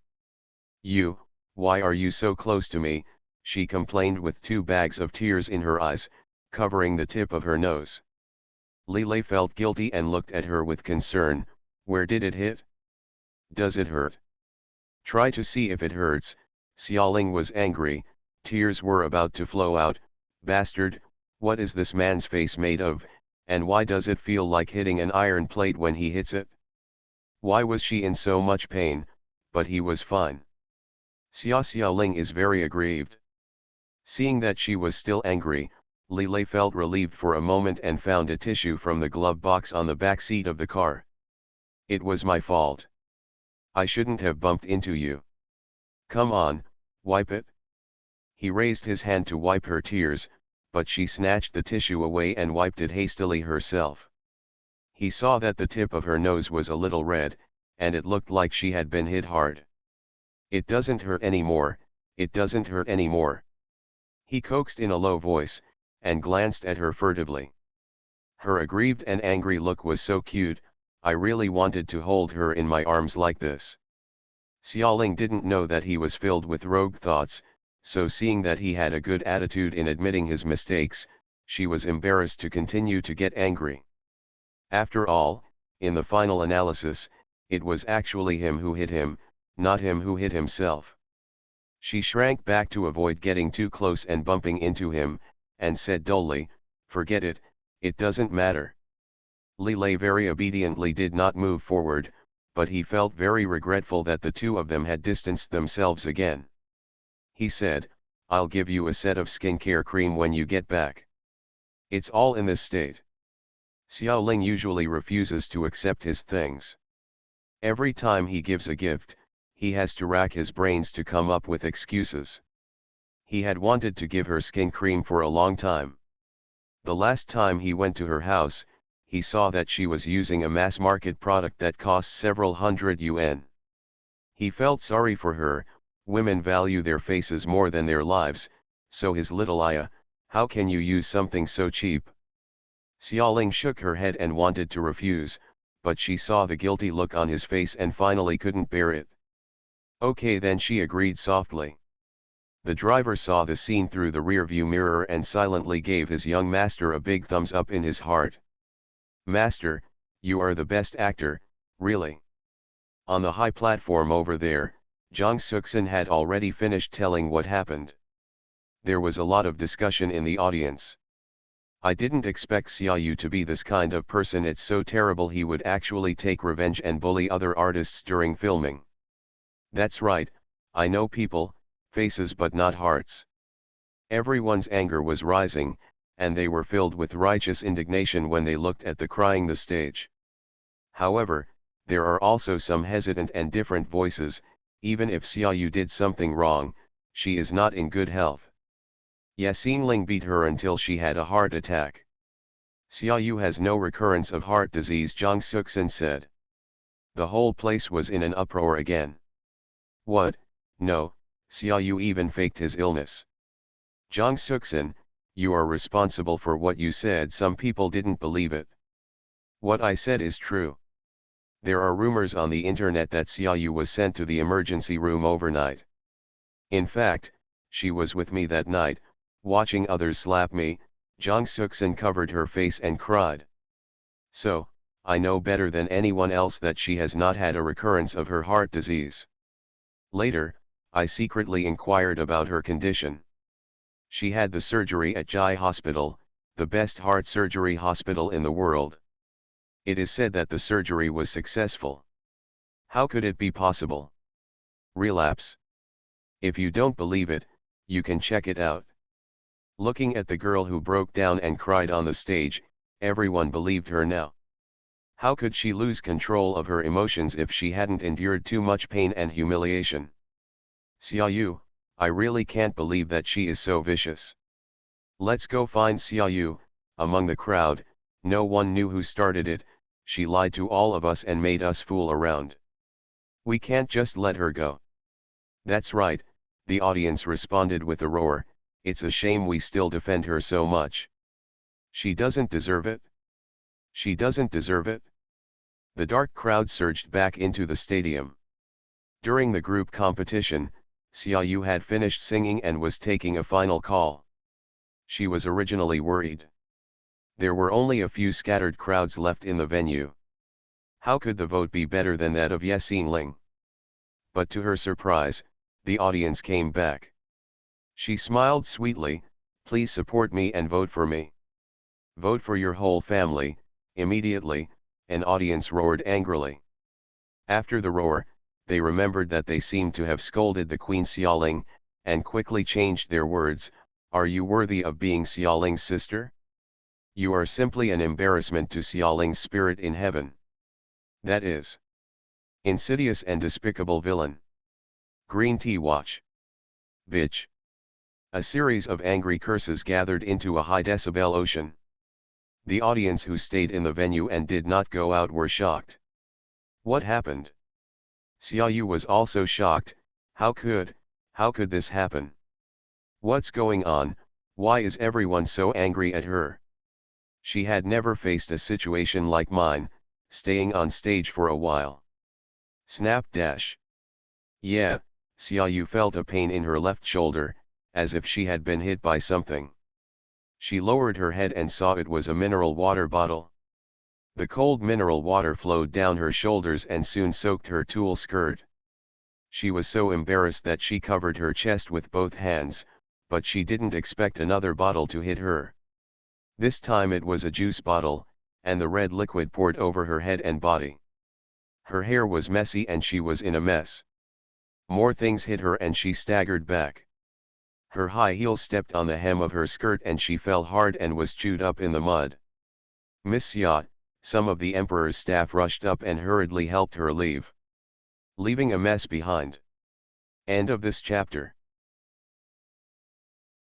Why are you so close to me? She complained with 2 bags of tears in her eyes, covering the tip of her nose. Li Lei felt guilty and looked at her with concern. Where did it hit? Does it hurt? Try to see if it hurts. Xiaoling was angry, tears were about to flow out. Bastard, what is this man's face made of, and why does it feel like hitting an iron plate when he hits it? Why was she in so much pain, but he was fine? Xiaoling is very aggrieved. Seeing that she was still angry, Li Lei felt relieved for a moment and found a tissue from the glove box on the back seat of the car. It was my fault. I shouldn't have bumped into you. Come on, wipe it. He raised his hand to wipe her tears, but she snatched the tissue away and wiped it hastily herself. He saw that the tip of her nose was a little red, and it looked like she had been hit hard. It doesn't hurt anymore, it doesn't hurt anymore. He coaxed in a low voice, and glanced at her furtively. Her aggrieved and angry look was so cute, I really wanted to hold her in my arms like this. Xiaoling didn't know that he was filled with rogue thoughts, so seeing that he had a good attitude in admitting his mistakes, she was embarrassed to continue to get angry. After all, in the final analysis, it was actually him who hit him, not him who hit himself. She shrank back to avoid getting too close and bumping into him, and said dully, "Forget it, it doesn't matter." Li Lei very obediently did not move forward, but he felt very regretful that the 2 of them had distanced themselves again. He said, "I'll give you a set of skincare cream when you get back. It's all in this state." Xiaoling usually refuses to accept his things. Every time he gives a gift, he has to rack his brains to come up with excuses. He had wanted to give her skin cream for a long time. The last time he went to her house, he saw that she was using a mass-market product that cost several $100. He felt sorry for her. Women value their faces more than their lives, so his little Aya, how can you use something so cheap? Xiaoling shook her head and wanted to refuse, but she saw the guilty look on his face and finally couldn't bear it. Okay then, she agreed softly. The driver saw the scene through the rearview mirror and silently gave his young master a big thumbs up in his heart. "Master, you are the best actor, really." On the high platform over there, Jang Suksan had already finished telling what happened. There was a lot of discussion in the audience. "I didn't expect Xiaoyu to be this kind of person. It's so terrible he would actually take revenge and bully other artists during filming." "That's right, I know people, faces but not hearts." Everyone's anger was rising, and they were filled with righteous indignation when they looked at the crying the stage. However, There are also some hesitant and different voices. Even if Xiaoyu did something wrong, she is not in good health. Yasinling beat her until she had a heart attack. Xiaoyu has no recurrence of heart disease, Zhang Suxin said. The whole place was in an uproar again. What? No, Xiaoyu even faked his illness. Zhang Suxin, you are responsible for what you said. Some people didn't believe it. What I said is true. There are rumors on the internet that Xiaoyu was sent to the emergency room overnight. In fact, she was with me that night, watching others slap me. Zhang Suxin covered her face and cried. So, I know better than anyone else that she has not had a recurrence of her heart disease. Later, I secretly inquired about her condition. She had the surgery at Jai Hospital, the best heart surgery hospital in the world. It is said that the surgery was successful. How could it be possible? Relapse. If you don't believe it, you can check it out. Looking at the girl who broke down and cried on the stage, everyone believed her now. How could she lose control of her emotions if she hadn't endured too much pain and humiliation? Xiaoyu, I really can't believe that she is so vicious. Let's go find Xiaoyu. Among the crowd, no one knew who started it. She lied to all of us and made us fool around. We can't just let her go. That's right, the audience responded with a roar. It's a shame we still defend her so much. She doesn't deserve it. She doesn't deserve it. The dark crowd surged back into the stadium. During the group competition, Xiaoyu had finished singing and was taking a final call. She was originally worried. There were only a few scattered crowds left in the venue. How could the vote be better than that of Yasinling? But to her surprise, the audience came back. She smiled sweetly, please support me and vote for me. Vote for your whole family. Immediately, an audience roared angrily. After the roar, they remembered that they seemed to have scolded the Queen Xiaoling, and quickly changed their words. Are you worthy of being Xiaoling's sister? You are simply an embarrassment to Xiaoling's spirit in heaven. That is insidious and despicable villain. Green tea watch. Bitch. A series of angry curses gathered into a high-decibel ocean. The audience who stayed in the venue and did not go out were shocked. What happened? Xiaoyu was also shocked. How could this happen? What's going on? Why is everyone so angry at her? She had never faced a situation like mine, staying on stage for a while. Snap dash. Yeah, Xiaoyu felt a pain in her left shoulder, as if she had been hit by something. She lowered her head and saw it was a mineral water bottle. The cold mineral water flowed down her shoulders and soon soaked her tulle skirt. She was so embarrassed that she covered her chest with both hands, but she didn't expect another bottle to hit her. This time it was a juice bottle, and the red liquid poured over her head and body. Her hair was messy and she was in a mess. More things hit her and she staggered back. Her high heels stepped on the hem of her skirt and she fell hard and was chewed up in the mud. Miss Xia, some of the emperor's staff rushed up and hurriedly helped her leave, leaving a mess behind. End of this chapter.